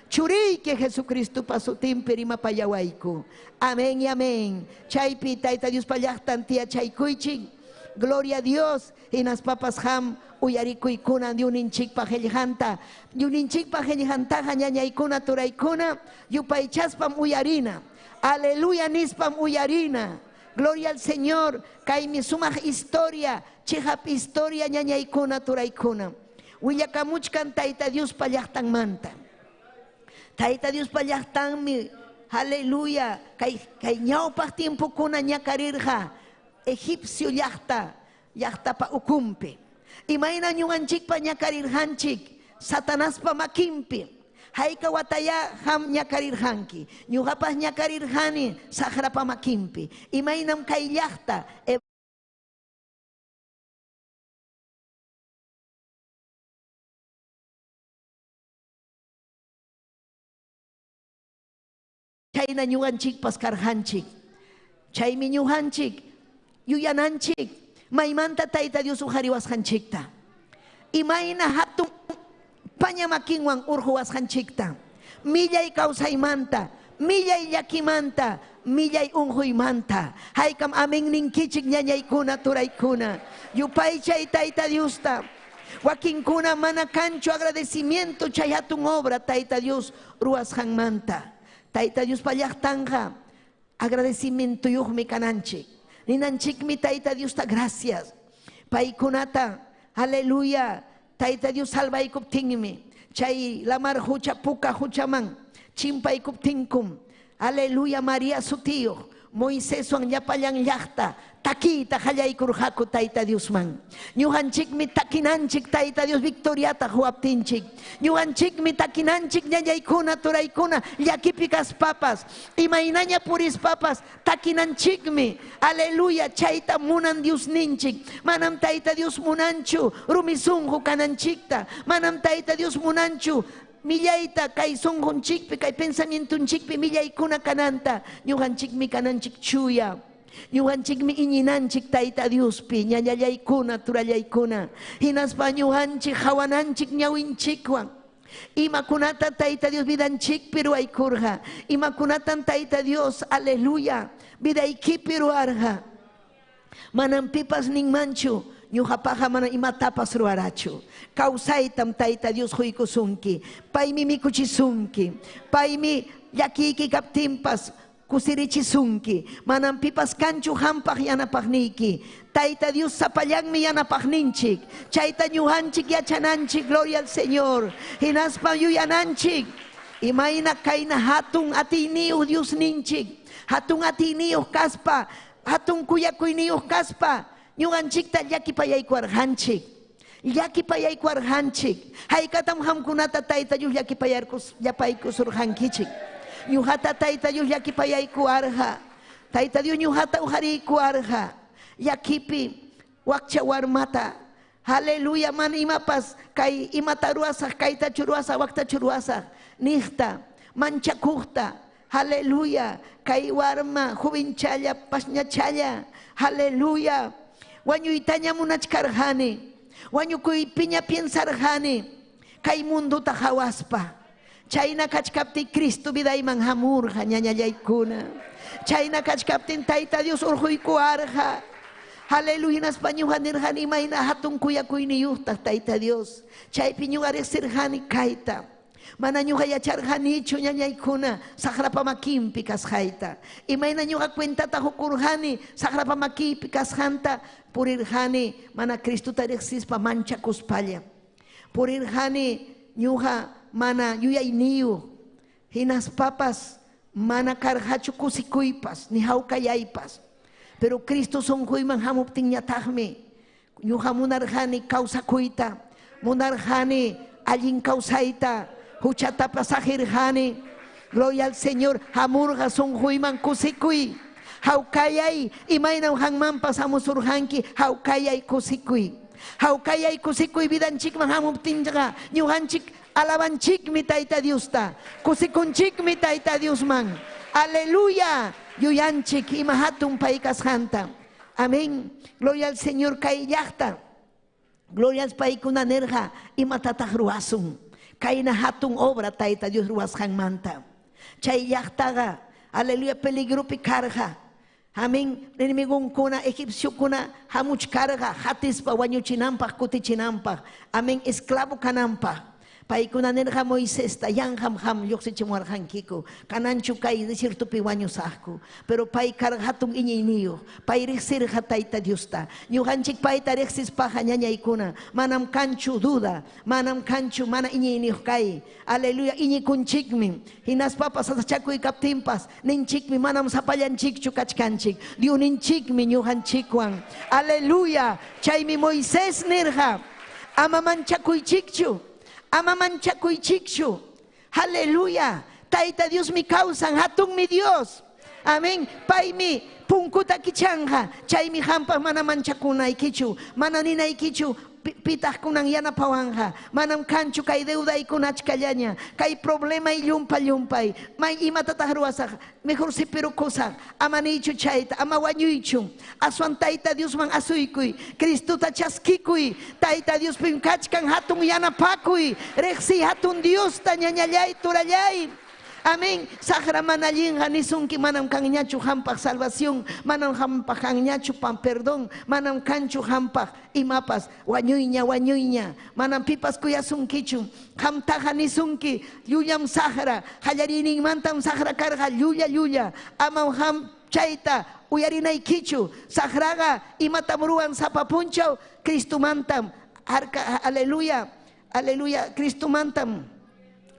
churiyki Jesucristo pasutimpi rimapayawayku amén y amén chaypi tayta Dios pallaqtantiya chaykuychik gloria a Dios inas papas ham uyarikuykuna diuninchik pajelljanta pajeljantaqa ñañaykuna turaykuna yupaychaspam uyarina aleluya nispam uyarina gloria al Señor kaymi sumaq historia chihap historia ñañaykuna turaykuna willakamuchkan tayta Dios pallaqtanmanta tayta Dios pallaqtanmi aleluya kay ñawpaq tiempukuna ñakarirqa egipcio llaqtapa ukumpi imayna ñuqanchikpa ñakarirqanchik satanaspa makinpi hayka wataya ham ñakarirqanki ñuqapas ñakarirqani saqrapa makinpi imaynam kay llaqta chayna ñuqanchikpas karqanchik chaymi ñuqanchik yuyananchik maymanta tayta Dios ujariwasqanchikta imayna hatun pañamakinwan urquwasqanchikta millay kawsaymanta millay llakimanta millay unquymanta haykam amén ninkichik ñañaykuna turaykuna yupaychay tayta Diosta wakinkuna mana kanchu agradecimiento chay hatun obra tayta Dios ruwasqanmanta tayta Dios pallaqtanqa agradecimiento yuqmi kananchik ninanchikmi tayta Diosta gracias paykunata aleluya tayta Dios salvaykuptinmi chay lamar hucha puka huchaman chimpaykuptinkum aleluya María su tío Moisés wan llapallan llaqta takita qallaykurqaku tayta Diosman ñuqanchikmi takinanchik tayta Dios victoriata huaptinchik ñuqanchikmi takinanchik ñañaykuna turaykuna llakipi kaspapas imaynaña purispapas takinanchikmi aleluya chayta munan Dios ninchik manam tayta Dios munanchu rumisunqu kananchikta manam tayta Dios munanchu millayta kay sunqunchikpi kay pensamientunchikpi millaykuna kananta ñuqanchikmi kananchik chuya Ñuqanchikmi iñinanchik Tayta Diospi ñañallaykuna turallaykuna hinaspa ñuqanchik hawananchik ñawinchikwan imakunata Tayta Dios vidanchikpi ruwaykurqa imakunatan Tayta Dios aleluya vidaykipi ruwarqa manam pipas ninmanchu ñuqapaqa mana imatapas ruwarachu kawsaytam Tayta Dios quykusunki paymi mikuchisunki paymi llakiyki kaptinpas kusirichisunki manam pipas kanchu hampaq yanapaqniyki Tayta Dios sapallanmi yanapaqninchik chayta ñuqanchik yachananchik gloria al Señor hinaspa yuyananchik imayna kayna hatun atiyniyuq Dios ninchik hatun atiyniyuq kaspa hatun kuyakuyniyuq kaspa ñuqanchikta llakipayaykuwarqanchik haykatam hamkunata Tayta Dios llapaykusurqankichik ñuqata Tayta Dios llakipayaykuwarqa Tayta Dios ñuqata ujariykuwarqa llakipi wakcha warmata aleluya mana imapas kay imata ruwasaq kaytachu ruwasaq waktachu ruwasaq niqta manchakuqta aleluya kay warma jovenchalla pasñachalla aleluya wañuytaña munachkarqani wañukuypiña piensarqani kay munduta hawaspa chayna kachkaptin Cristo vidayman hamurqa ñañallaykuna chayna kachkaptin Tayta Dios urquykuwarqa aleluya hinaspa ñuqa nirqani imayna hatun kuyakuyniyuqtaq Tayta Dios chaypi ñuqa riqsirqani kayta mana ñuqa yacharqanichu ñañaykuna saqrapa makinpi kasqayta imayna ñuqa cuentata hukurqani saqrapa makinpi kasqanta purirqani mana Cristota riqsispa manchakuspalla purirqani ñuqa mana yuyayniyu hinaspapas mana karqachu kusikuypas ni hawkallaypas pero Cristo sonquyman hamuptinñataqmi ñuqa munarqani kawsakuyta munarqani allin kawsayta huchata pasajirqani gloria al Señor hamurqa sonquyman kusikuy hawkallay imayna hanmanpas hamusurqanki hawkallay kusikuy vidanchikman hamuptinqa ñuqanchik alabanchikmi Tayta Diosta kusikunchikmi Tayta Diosman aleluya yuyanchik ima hatun pay kasqanta amén gloria al Señor kay llaqta gloria al paykuna nerqa imatataq ruwasun kayna hatun obra Tayta Dios ruwasqanmanta chay llaqtaqa aleluya peligrupi karqa amén enemigonkuna egipciokuna hamuchkarqa hatispa wañuchinanpaq kutichinanpaq amén esclavo kananpaq paykuna nerqa Moisesta yanqam lluqsichimuwarqankiku kananchu kay desiertopi wañusaqku pero pay karqa hatun iñiyniyuq pay riqsirqa Tayta Diosta ñuqanchik payta riqsispaqa ñañaykuna manam kanchu duda manam kanchu mana iñiyniyuq kay aleluya iñikunchikmi hinaspapas sasachakuykaptinpas ninchikmi manam sapallanchikchu kachkanchik Diosninchikmi ñuqanchikwan aleluya chaymi Moisés nirqa ama manchakuychikchu aleluya Tayta Dios mi causan hatun mi Dios amén paymi punkuta kichanqa chaymi hampa mana manchakunaykichu mana ninaykichu pitaq kunan yanapawanqa manam kanchu kay deudaykunacha kallaña kay problema llumpay may imatataq ruwasaq mejor sipirukusaq ama niychu chayta ama wañuychu aswan Tayta Diosman asuykuy Cristota chaskikuy Tayta Diospim kachkan hatun yanapakuy riqsiy hatun Diosta ñañallay turallay amén saqra mana allinqa nisunki manam kanñachu hampaq salvación manam hampaq kanñachu pan perdón manam kanchu hampaq imapas wañuyña manam pipas kuyasunkichu hamtaqa nisunki llullam saqra qallariyninmantam saqra karqa llulla amam ham chayta uyarinaykichu saqraqa imatam ruwan sapapunchaw Cristumantam aleluya Cristumantam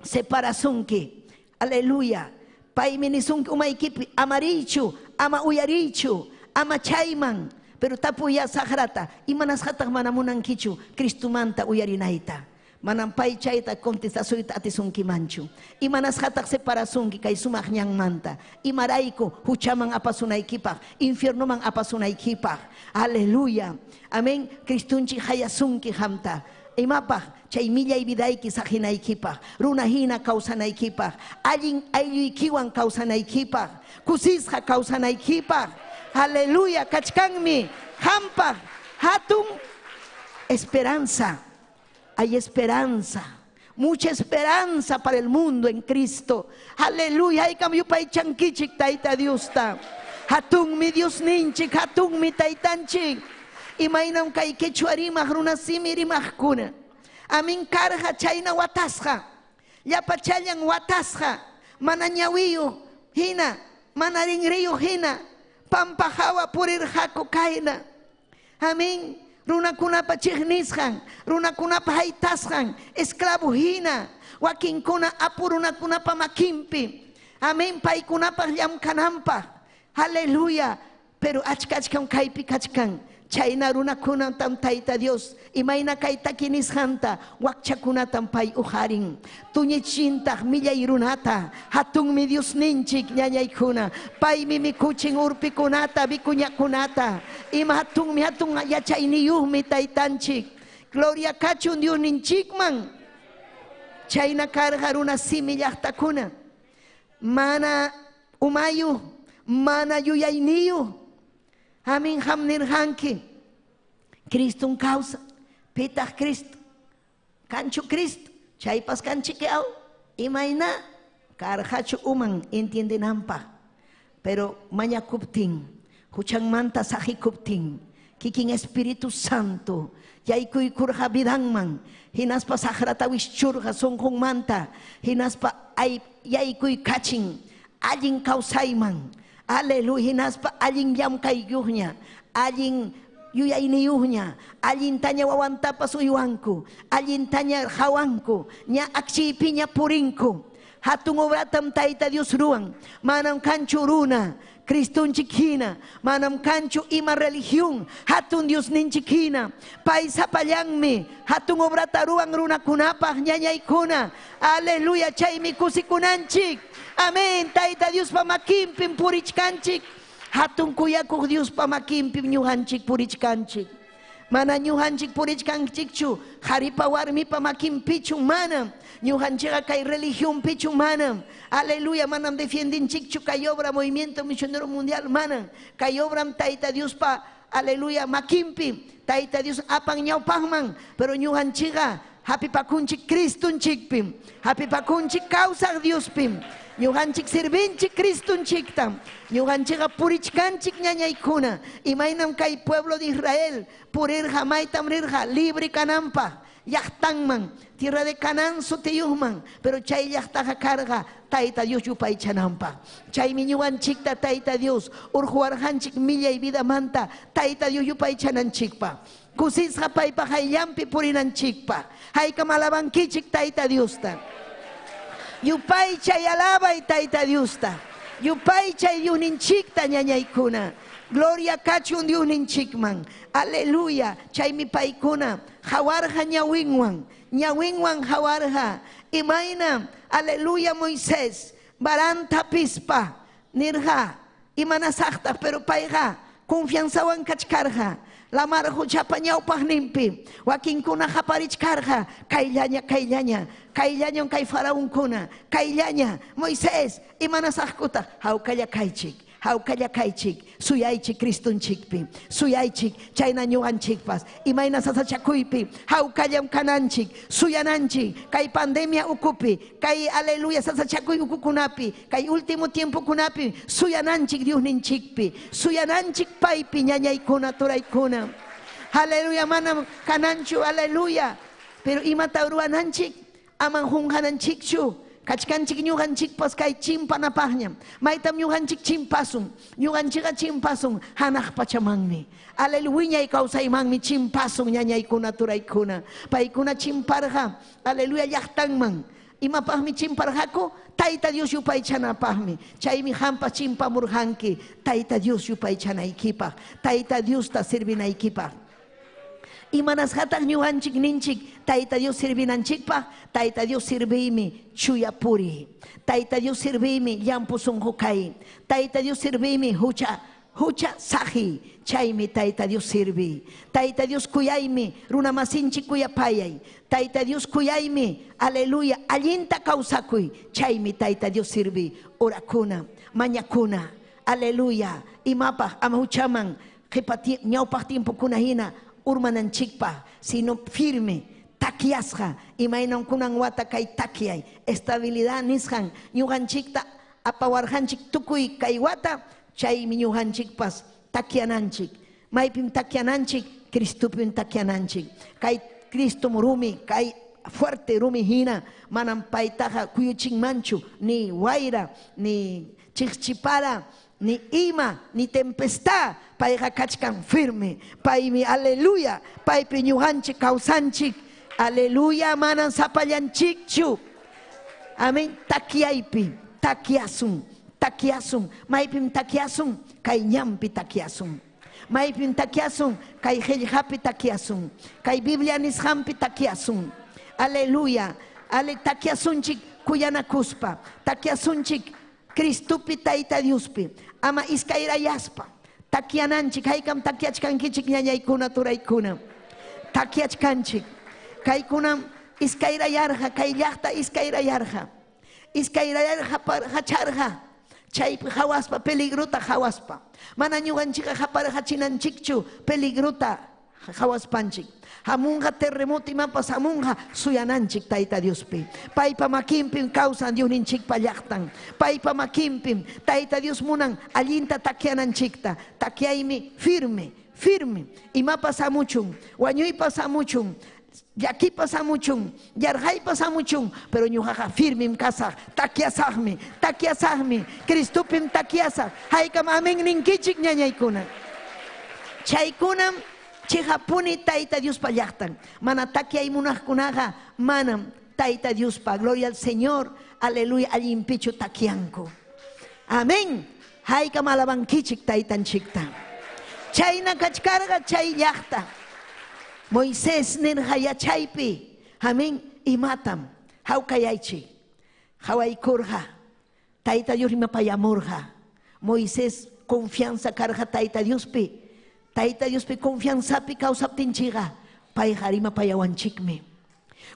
separasunki aleluya paymi nisunki umaykipi amarichu ama uyarichu ama chayman pero tapuya saqrata imanasqataq mana munankichu Cristumanta uyarinayta manam pay chayta contestasuyta atisunkimanchu imanasqataq separasunki kay sumaq ñanmanta imarayku huchaman apasunaykipaq infiernoman apasunaykipaq aleluya amén Cristunchik hayasunki hamta imapaq chay millay vidayki saqinaykipaq runa hina kawsanaykipaq allin aylluykiwan kawsanaykipaq kusisqa kawsanaykipaq Aleluya, kachkanmi, hampa, hatun, esperanza. Hay esperanza, mucha esperanza para el mundo en Cristo. Aleluya, hay cambio para chanquichik taita Dios ta. Hatun mi Dios ninchik, hatun mi taitanchik. Imainam kai kechuarima runa simirimah kuna. Amin karha chaina watasha. Yapachayang watasha. Mananyawiyo hina, manaringriyo hina. Pampahawa purir hako kaina. Amin. Runa kunapa chihnishan, runa kunapa haitashan, esclavo hina, wakin kuna apuruna kunapa makimpi. Amén, pai kunapa yam kanampa. Aleluya. Pero achkachkan kaipi kachkan. Chayna runa kunan tam taita Dios. Imayna kaita kinishanta, wakchakuna tam pai uharin. Tuñichinta milla irunata, hatun mi Dios ninchik ñañaykuna. Pai mi kuchin urpi kunata, bikuña kunata. Ima hatun yachayniyuh mi taitanchik. Gloria kachun Dios ninchikman. Chayna karga runa simi llaqtakuna. Mana umayu, mana yuyayniyu. Amin hamnir hanki. Cristo un causa. Pitah Cristo. Cancho Cristo. Chaypas canchiqueao. Imaina. Karhachu uman. Entiende nampa. Pero maña kupting. Huchang manta sahi kupting. Kiking Espíritu Santo. Yaikuy kurha bidangman. Hinaspa sahrata wischurha songkong manta. Hinaspa ay yaikuy kaching. Alin kausayman. Aleluya, hinaspa alin yam kayyuhnya, alin yuyayniyuhnya, alin tanya wawantapa suyuanku, alin tanya hawanku, nya aksipinya purinku. Hatun obratam taita Dios ruang, manam kanchu runa, Kristun chikina, manam kanchu ima religión, hatun Dios ninchikina, paisa payangmi, hatun obrata ruang runa kunapa, ñañaykuna, aleluya, chaymi kusikunanchik. Amén, taita Dios pamakimpim purichkanchik. Hatun kuyakuh Dios pamakimpim ñuhanchik purichkanchik. Mana ñuhanchik purichkanchikchu, haripa warmi pamakimpichu manam. Ñuhanchiga kay religión pichu manam. Aleluya, manam defiendinchikchu kay obra movimiento misionero mundial manam. Kay obram taita Dios pa, aleluya, makimpi. Taita Dios apang ñawpahman. Pero ñuhanchiga happy pakunchik Kristun chikpim. Happy pakunchik causa Dios pim. Ñuhanchik sirvinchik Kristun chiktam. Ñuhanchiga purichkanchik ñañaykuna. Imaynam kay pueblo de Israel. Purirja maytam rirja libre kanampa. Yachtanman. Tierra de Canaán sutiyuhman. Pero chay yachtaja carga. Taita Dios yupay chanampa. Chay ñuhanchikta taita Dios. Urjuarjanchik milla y vida manta. Taita Dios yupay chananchikpa. Kusisja paypa hayllampi purinanchikpa. Hayka malabankichik taita Diosta. Yupay chay alaba y taita Diosta. Yupay chay yuninchikta ñañaykuna. Gloria kachun Dios ninchikman. Aleluya. Chay mi paykuna. Jawarja ñawinwan. Ñawinwan jawarja. Imaina. Aleluya Moisés. Baranta pispa. Nirja. Imanasakta pero payja. Confianzawan kachkarja. La marjo chapañaupah nimpi. Wakinkuna japarichkarja. Kaillaña. Kaillaña kay faraón kuna. Kaillaña. Moisés. Imanasakkuta. Haukalla kaichik. Haukalla kaichik. Suyaichik Kristun chikpi. Suyaichik. Chayna ñuhanchikpas. Imayna sasachakuypi. Haukallam kananchik. Suyananchik. Kay pandemia ukupi. Kay aleluya sasachakuy ukukunapi. Kay último tiempo kunapi. Suyananchik Dios ninchikpi. Suyananchik paypi ñañaykuna turaykuna. Aleluya manam kananchu. Aleluya. Pero imata uruananchik. Aman hunjananchikchu. Kachkanchik ñuhanchik pas kay chimpanapahñam. Maytam ñuhanchik chimpasum. Ñuhanchiga chimpasum hanaq pachamanmi. Aleluya kawsaymanmi chimpasum ñañaykuna turaykuna. Paykuna chimparja. Aleluya llaqtanman. Imapahmi chimparjako. Taita Dios yupay chanapahmi. Chaymi hampa chimpamurjanki. Taita Dios yupay chanaykipaj. Taita Dios ta sirvinaykipaj. Imanas hataq ñuhanchik ninchik taita Dios sirvinanchikpa taita Dios sirvimi chuyapuri taita Dios sirvimi llampu sunqukay taita Dios sirvimi hucha sahi chaymi taita Dios sirvi taita Dios kuyaymi runa masinchik kuyapayay taita Dios kuyaymi aleluya allinta kawsakuy chaymi taita Dios sirvi orakuna mañakuna aleluya, imapa amahuchaman, ñawpaq tiempo kunahina, urmananchikpa, sino firme, takiasqa, imainan kunan wata kay takiay, estabilidad nisqan, ñuqanchikta apawarqanchik tukuy kay wata, chaymi ñuqanchikpas takiananchik, maypim takiananchik, Cristupim takiananchik, kay Cristo rumi, kay fuerte rumi hina, manam paytaqa kuyuchinmanchu, ni wayra, ni chiqchipara, ni ima, ni tempestad, payqa kachkan firme, paymi aleluya, paypi ñuqanchik kawsanchik, aleluya, manan sapallanchikchu, amén, takiaypi, takiasun, maypim takiasun, kay ñampi takiasun, maypim takiasun, kay qillqapi takiasun, kay Biblia nisqanpi takiasun, aleluya, takiasunchik kuyanakuspa, takiasunchik Cristupi Tayta Diospi, ama iskayrayaspa, takiananchik, haykam takiachkankichik ñañaykuna turaykuna, takiachkanchik, kaykunam iskayrayarqa, kay llaqta iskayrayarqa, hacharqa, chaypi hawaspa, peligruta hawaspa, mana ñuqanchikqa haparqachinanchikchu, peligruta hawaspanchik, hamunqa terremoto imapas hamunqa suyananchik Tayta Diospi, paypa makinpim kawsan Diosninchikpa llaqtan, paypa makinpim Tayta Dios munan allinta takiananchikta, takiaymi firme, imapas hamuchun, wañuypas hamuchun, llakipas hamuchun, yarqaypas hamuchun, pero ñuqaqa firmim kasaq, takiasaqmi, Cristupim takiasaq, haykam amén ninkichik ñañaykuna, chaykunam chihapuni Tayta Diospa llaqtan, mana takiay munaqkunaqa manam Tayta Diospa, gloria al Señor, aleluya, allimpichu takianku, amén, haykam alabankichik Taytanchikta, chayna kachkarqa chay llaqta, Moisés nirqa yachaypi, amén, imatam, hawkayaychik, hawaykurqa, Tayta Dios rimapayamurqa, Moisés confianza karqa Tayta Diospi, confianzapi kawsaptinchiqa, payqa rimapayawanchikmi,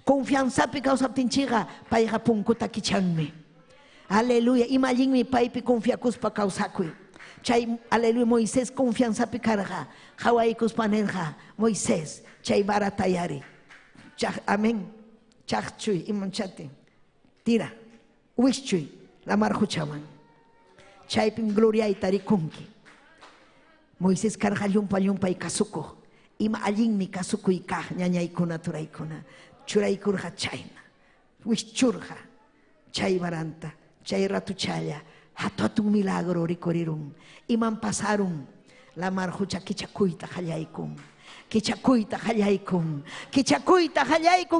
confianzapi kawsaptinchiqa, payqa punkuta kichanmi, aleluya, imallinmi paypi confiakuspa kawsakuy, chay aleluya Moisés confianzapi karqa, hawaykuspa nirqa, Moisés, chay baratayari, amén, chaqchuy, imanchati, tira, wishchuy, la marhuchaman, chaypim gloria itarikunki, Moisés karqa llumpay kasukuq, ima allinmi kasukuy kaq ñañaykuna turaykuna, churaykurqa chayna, wishchurqa, chay baranta, chay ratuchalla, hatun milagro rikurirun, iman pasaron, la marhucha kichakuyta qallaykun,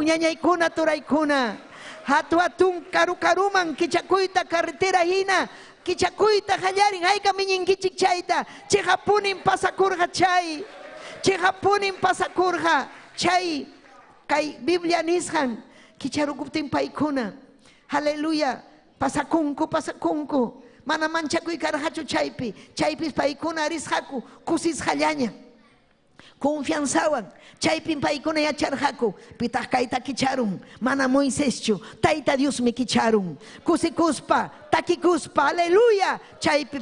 ñañaykuna turaykuna, hatun karuman kichakuyta carretera hina, kichakuyta qallarin, hayka miñinkichik chayta, chihapunin pasakurqa chay, kay Biblia nisqan, kicharukuptin paykuna, aleluya, pasakunku, mana manchakuy karqachu chaypis paykuna risqaku, kusisqallaña, confianzawan, chaypin paykuna yacharqaku, pitaq kayta kicharun, mana Moiséschu, Tayta Diosmi kicharun, kusikuspa, takikuspa, aleluya, chaypi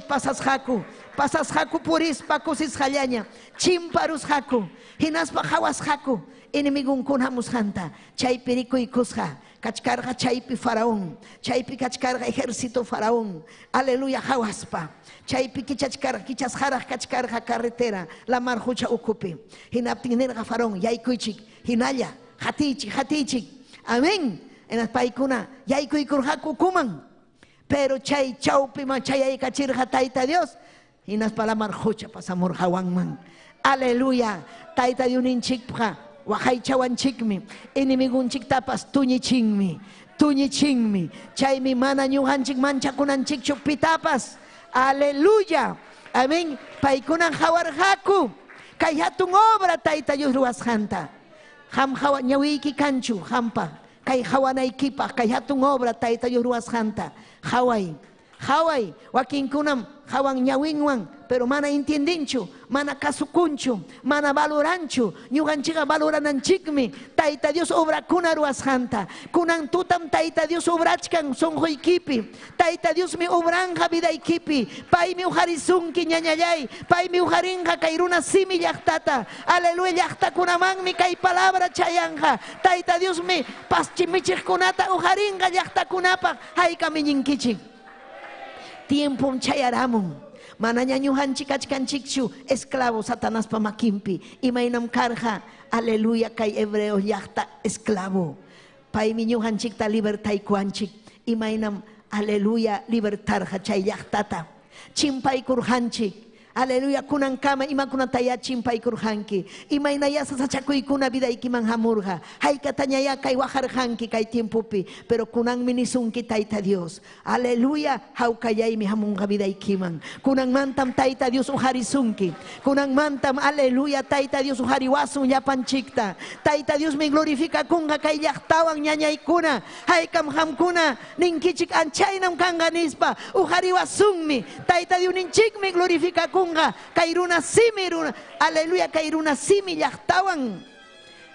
pasasqaku purispa kusisqallaña, chimparusqaku, hinaspa hawasqaku, enemigunkunaqa musqanta, chaypi rikuykusqa, kachkarqa chaypi faraón, chaypi kachkarqa ejército faraón, aleluya, hawaspa, chaypi kichasqaraq kachkarqa carretera, la marhucha ukupi, hinaptin nirqa faraón, yaykuychik, hinalla, hatiychik, amén, enas paykuna, yaykuykurqaku kuman, pero chay chawpi chayaykachirqa Tayta Dios, hinaspa la marhucha pasamurqawanman, aleluya, Tayta Diosninchikqa, waqaychawanchikmi, enemigunchiktapas tuñichinmi, chaymi mana ñuqanchik manchakunanchikchu pitapas, aleluya, amén, paykunan hawarqaku, kay hatun obra Tayta Dios ruwasqanta, hawa ñawiyki kanchu, hampa, kay hawanaykipaq, kay hatun obra Tayta Dios ruwasqanta, haway, wakinkunam hawan ñawinwan, pero mana entiendenchu, mana kasukunchu, mana valoranchu, ñuqanchikqa valorananchikmi Tayta Dios obrakuna ruwasqanta. Kunan tutam Tayta Dios obrachkan sonquykipi, Tayta Dios mi obranja vidaykipi, paymi ujarisunki ñañallay, paymi ujarinqa kay runa simi llaqtata, aleluya, llaqtakunamanmi kay palabra chayanja, Tayta Dios mi paschimichiqkunata ujarinqa llaqtakunapaq haykami ñinkichik. Tiempom chayaramun, manaña ñujanchik kachkanchikchu esclavo Satanaspa makinpi, imaynam karja, aleluya, kay hebreo llaqta esclavo, paymi ñujanchikta libertaykuanchik, imaynam aleluya libertarja chay llaqtata, chimpaykurjanchik, aleluya, kunan kama imakunataya chimpaykurjanki, imaynaya sasachakuykuna vidaykiman hamurja, haykatañaya kay wajarjanki kay tiempopi, pero kunan minisunki Tayta Dios, aleluya, hawkayaymi hamunqa vidaykiman, kunan mantam Tayta Dios ujarisunki, kunan mantam aleluya Tayta Dios ujariwasun llapanchikta, Tayta Dios mi glorifica kunqa kay llaqtawan ñañaykuna, haykam hamkuna ninkichik anchaynam kanqa nispa ujariwasunmi, Tayta Dios ninchikmi glorifica kunqa kay runa simi runa, aleluya, kay runa simi llaqtawan,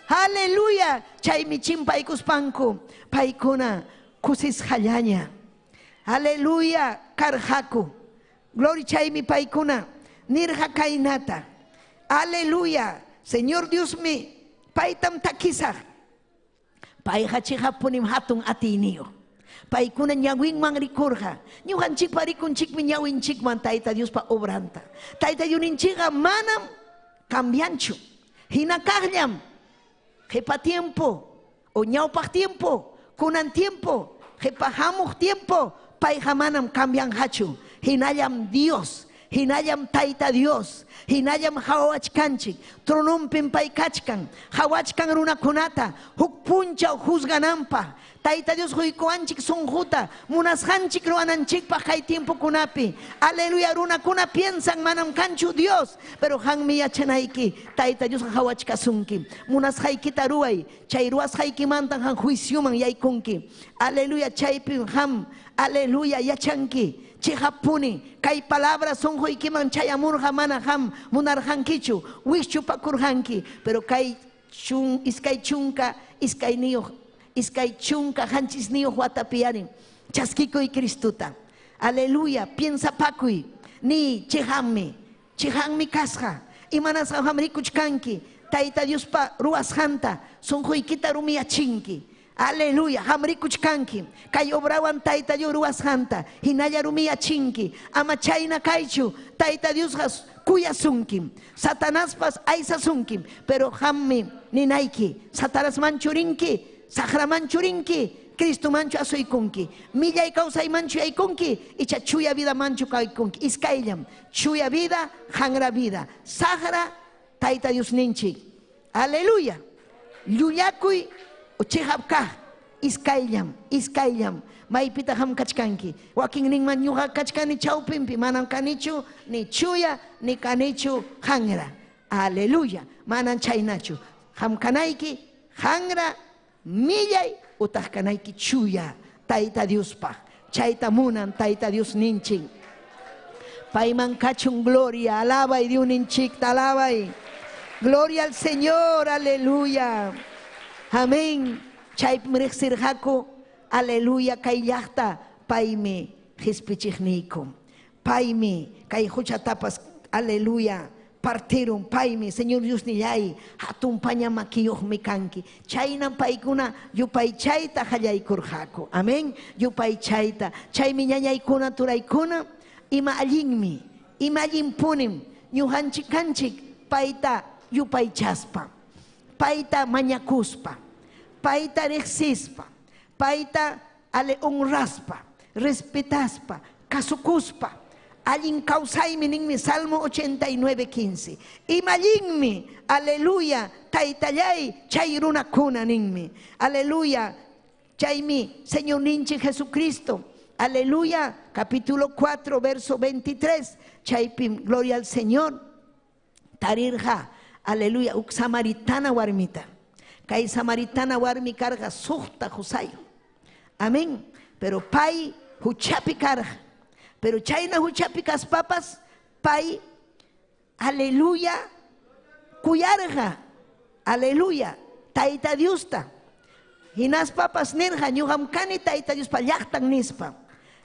aleluya, chaymi chimpaykuspanku paykuna kusisqallaña, aleluya, karjaku, gloria chaymi paykuna nirja kaynata, aleluya, Señor Dios mi paytam takisaq, payqa chiqapunim hatun atiniyo, paykuna ñawinman rikurqa, ñuqanchikpa rikunchikmi ñawinchikman Tayta Diospa obranta, Tayta Diosninchikqa manam cambianchu, hina kaqllam qhipa tiempo o ñawpaq tiempo, kunan tiempo, qhipa hamuq tiempo, payqa manam cambianqachu, hinallam Dios, hinallam Tayta Dios, hinallam hawachkanchik, tronunpin pay kachkan, hawachkan runakunata, huk punchaw juzgananpaq, Tayta Dios huykuanchik sunjuta, munasqanchik ruwananchikpaq kay tiempo kunapi, aleluya, runakuna piensan manam kanchu Dios, pero hanmi yachanayki, Tayta Dios hawachkasunki, munasqaykita ruway, chay ruwasqaykimantan han juiciuman yaykunki, aleluya, chaypin ham, aleluya, yachanki, chihapuni, kay palabra sonquykiman chayamurqa mana ham munarqankichu, wishchupakurqanki, pero kay iskay chunka, iskay niyuq, iskay chunka hanchis niyuq watapiyarin, chaskikuy Cristuta, aleluya, piensa pakuy, ni chihanmi kasqa, imanasqa ham rikuchkanki, Tayta Diospa ruwasqanta, sonquykita rumiyachinki, aleluya, ham rikuchkanki, kay obrawan Tayta Dios ruwasqanta, hinalla rumiyachinki, ama chayna kaychu, Tayta Diosqa kuyasunki, Satanaspas aysasunki, pero hammi ninayki, Satanás manchurinki, Saqraman churinki, Cristo manchu asuykunki, millay kawsay manchu yaykunki, icha chuya vida manchu kaykunki, iskayllam, chuya vida, hangra vida, Saqra Tayta Dios ninchik, aleluya, llullakuy uchihapkaj, iskayllam, maypita ham kachkanki, wakin ninman ñuqa kachkani chawpinpi, manam kanichu ni chuya, ni kanichu hangra, aleluya, manan chaynachu, ham kanayki, hangra, millay utaq kanayki chuya Tayta Diospa, chayta munan Tayta Dios ninchik, payman kachun gloria, alabay Dios ninchikta, alabay, gloria al Señor, aleluya, amén, chaypim riqsirqaku, aleluya, kay llaqta paymi hispichiqniyku, paymi kay huchatapas, aleluya, partieron paymi, Señor Dios nillay, hatun pañamakiyuqmi kanki, chaynan paykuna yupay chayta qallaykurqaku, amén, yupay chayta, chaymi ñañaykuna turaykuna, ima allin punim, ñuqanchik kanchik payta yupaychaspa, payta mañakuspa, payta riqsispa, payta honraspa, respetaspa, kasukuspa, allin kawsaymi ninmi Salmo 89:15, imallinmi, aleluya, taytallay chay runakuna ninmi, aleluya, chaymi Señor ninchik Jesucristo, aleluya, capítulo 4 verso 23, chaypim, gloria al Señor, tarirja, aleluya, uk samaritana warmita, kay samaritana warmi karga suqta husayo, amén, pero pay huchapi karga, pero chayna huchapi kaspapas pay, aleluya, kuyarja, aleluya, taita Diosta. Hinas papas nerja, ñuqam kani taita Dios pa llaqtan nispa.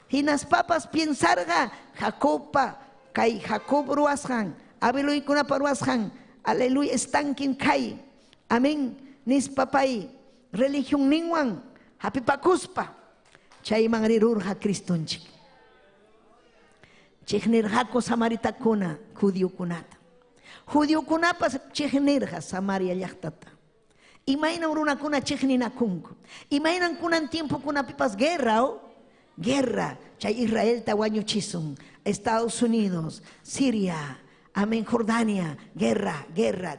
Hinas papas piensarga, Jacobpa, kay Jacob ruasjan, abeluykuna ruasjan, aleluya, estankin kay, amén, nispa pay, religión ningwan, hapipakuspa, chayman rirurja Cristonchik. Chiknirjako samaritakuna, judiokunata. Judiokunapas chiknirja Samaria llaqtata. Imainan runakuna chikninakunku. Imainan kunan tiempo kunapipas guerra, ¿o? Guerra. Chay Israel tawañuchisun. Estados Unidos, Siria, amén, Jordania, guerra,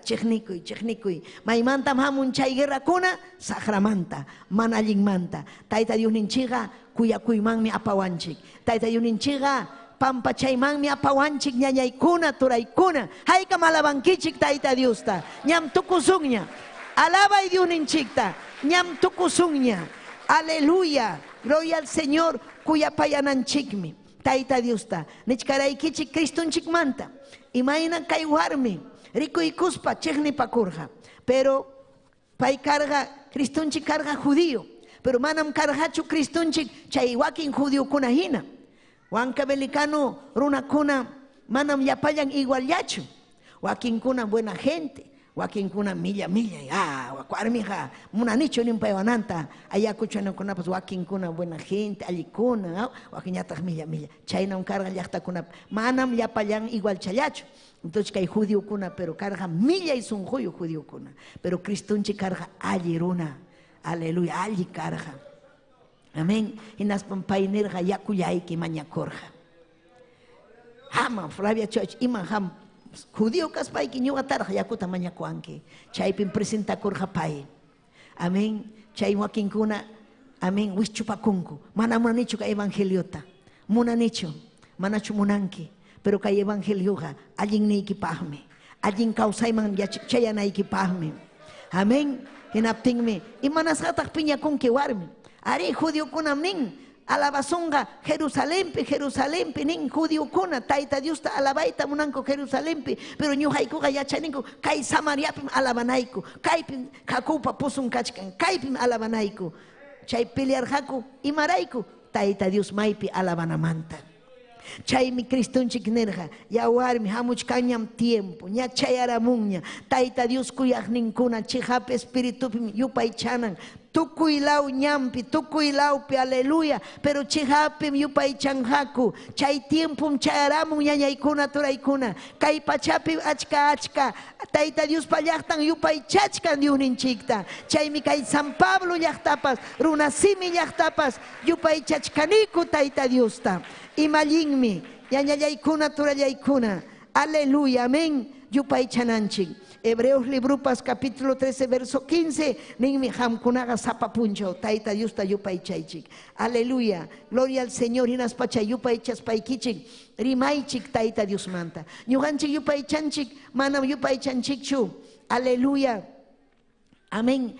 chiknikuy. Maimantam hamun chay guerra kuna, Sacramanta, manallinmanta. Taita Dios ninchiga, kuyakuymanmi apawanchik. Taita Dios ninchiga, pampa chaymanmi apawanchik ñañaykuna, turaykuna. Hayka malabankichik taita Diosta. Ñam tukusunña. Alaba y Dios ninchikta. Ñam tukusunña. Aleluya. Gloria al Señor, cuya payananchikmi. Taita Diosta. Nichkaraykichik Cristonchik manta. Imaina kaywarmi. Rico y cuspa, chekni pakurja. Pero pay carga, Cristonchik carga judío. Pero manam cargachu Cristonchik chay wakin judío kunahina. Wanka belicano runa kuna manam yapayan igual yachu. Wakin kuna buena gente. Wakin kuna milla. Wakuarmija, muna nicho nimpayawananta. Ayakuchana kuna pues wakin kuna buena gente, alikuna, wakin yatak milla. Chayna un carga llaqta kuna. Manam yapayan igual chayacho. Entonces que hay judío kuna, pero carga milla y son judío kuna. Pero Cristonchi carga alliruna. Aleluya, alli carga. Amén. Y nas pampainirga yakuyayki mañakorja. Hama, Flavia Church, iman ham. Judío kaspay ki ñuqa tarja yakuta mañakuanki. Chaypin presenta korja pay. Amén. Chay wakinkuna, amén, wischupakunku. Mana munanichu ka evangeliota. Munanichu, manachu munanki. Pero kay evangelioja, allin niykipahmi. Allin kausayman chayanaykipahmi. Amén. Hinaptinmi. Imanasqataq piñakunki warmi. Ari judío kunam nin. Alabazonga Jerusalempi nin judío kuna taita Diosta alabaita munanko Jerusalempi pero ñuqaykuqa yachaninku kay Samariapim alabanayku kaypim Jacopa pusun kachkan kaypim alabanayku chay pelearqaku imarayku taita Dios maypi alabanamanta. Chaymi Cristonchik nerja, yawarmi hamuchkañam tiempo, ña chayaramunña, taita Dios kuyaqninkuna, chihapi espiritupi yupay chanan, tukuylaw ñampi, tukuylawpi, aleluya, pero chihapim yupay chanjaku, chay tiempum chayaramun ñañaykuna turaykuna, kay pachapi achka, taita Dios pallaqtan yupay chachkan Dios ninchikta, chaymi kay San Pablo llaqtapas, runasimi llaqtapas, yupay chachkaniku taita Diosta. Imallinmi, ñañallaykuna turallaykuna, aleluya, amén, yupay chananchik. Hebreos librupas capítulo 13 verso 15, ninmi hamkunaga sapapuncho, taita Diosta yupay chaychik. Aleluya, gloria al Señor, hinas pacha yupay chaspaykichik, rimaychik taita Dios manta. Ñuqanchik yupay chanchik, manam yupay chanchikchu, aleluya, amén.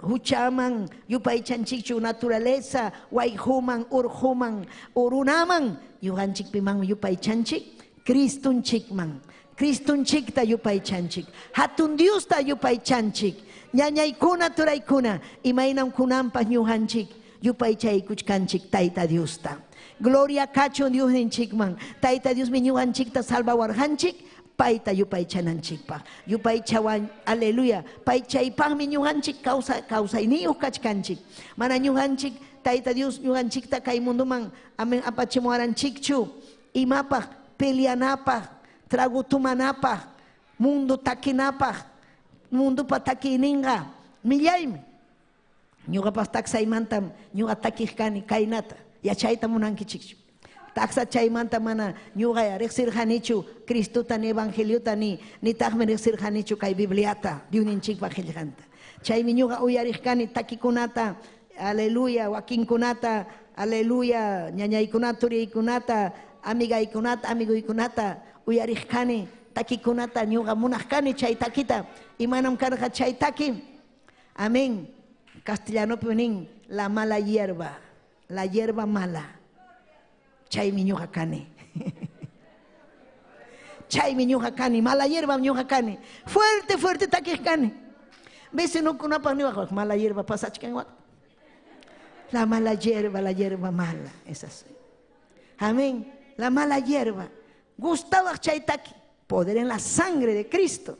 Huchaman, yupay chanchikchu naturaleza, wayhuman, urhuman, urunaman, yuganchik piman yupay chanchik, Cristonchikman, Cristonchikta yupay chanchik, hatun Diosta yupay chanchik, ñañaykuna turaykuna, imaynam kunampas ñujanchik, yupay chaykuchkanchik taita Diosta. Gloria cacho Dios ninchikman, taita Dios mi ñujanchikta salvawarjanchik, paita yupay chananchikpa yupay chawan aleluya pay chaypaqmi ñuqanchik kawsayniyuq kachkanchik mana ñuqanchik taita Dios ñuqanchikta kay munduman amen apachimuwaranchikchu imapaq peleanapaq trago tumanapaq mundo takinapaq mundupa takiyninqa millaymi ñuqapas taksaymantam ñuqa takiq kani kaynata yachayta munankichikchu taxa chaymanta mana ñuqa riqsirqanichu Cristuta ni evangeliota ni taqmi riqsirqanichu kay Bibliata Diosninchikpaq qillqanta chaymi ñuqa uyariqkani takikunata aleluya wakinkunata aleluya ñañaykunata turiykunata amiguykunata uyariqkani takikunata ñuqa munaqkani chay takita imanam karqa chay taki amén castellanopi nin la mala hierba la hierba mala chaymi ñuqa kani Chay mi ñuja cani, mala hierba ñuja cani. Fuerte, fuerte taquis cani. Veces no con una mala hierba pasachkan. La mala hierba mala. Es así. Amén. La mala hierba. Gustaba chay taqui. Poder en la sangre de Cristo.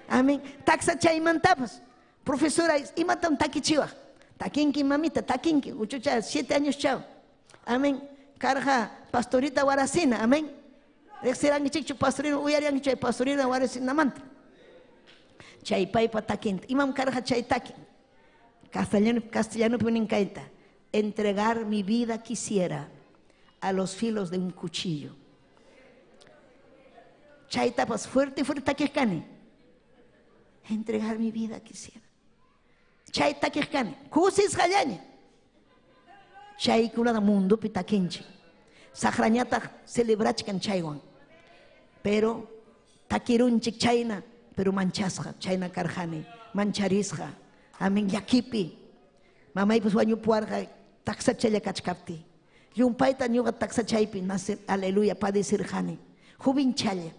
Amén. Taxa chay mantapas. Profesora, y matan taqui chiva. Taquinki mamita, taquinki. Uchucha, 7 años chao. Amén. Carja, pastorita guaracina. Amén. Serán chichu pastorina, uyarian chay pastorina guaracina manta. Chay paipa taquinta. Imam carja chay taqui. Castellano punincaita. Entregar mi vida quisiera a los filos de un cuchillo. Chay tapas fuerte, fuerte taquiscani. Entregar mi vida quisiera. Chay taquiscani. Kusis jayaña. Chay kuna mundo pitaquinchi. Sajrañata celebrachkan chaywan. Pero taquirunchik chayna, pero manchasja, chayna carjani, mancharisja. Amén, yakipi. Mamay pues wañu puarja, taxa chaya kachkapti. Yumpaita ñuga taxa chaypi, nace, aleluya, padecir jani. Jubin chaya.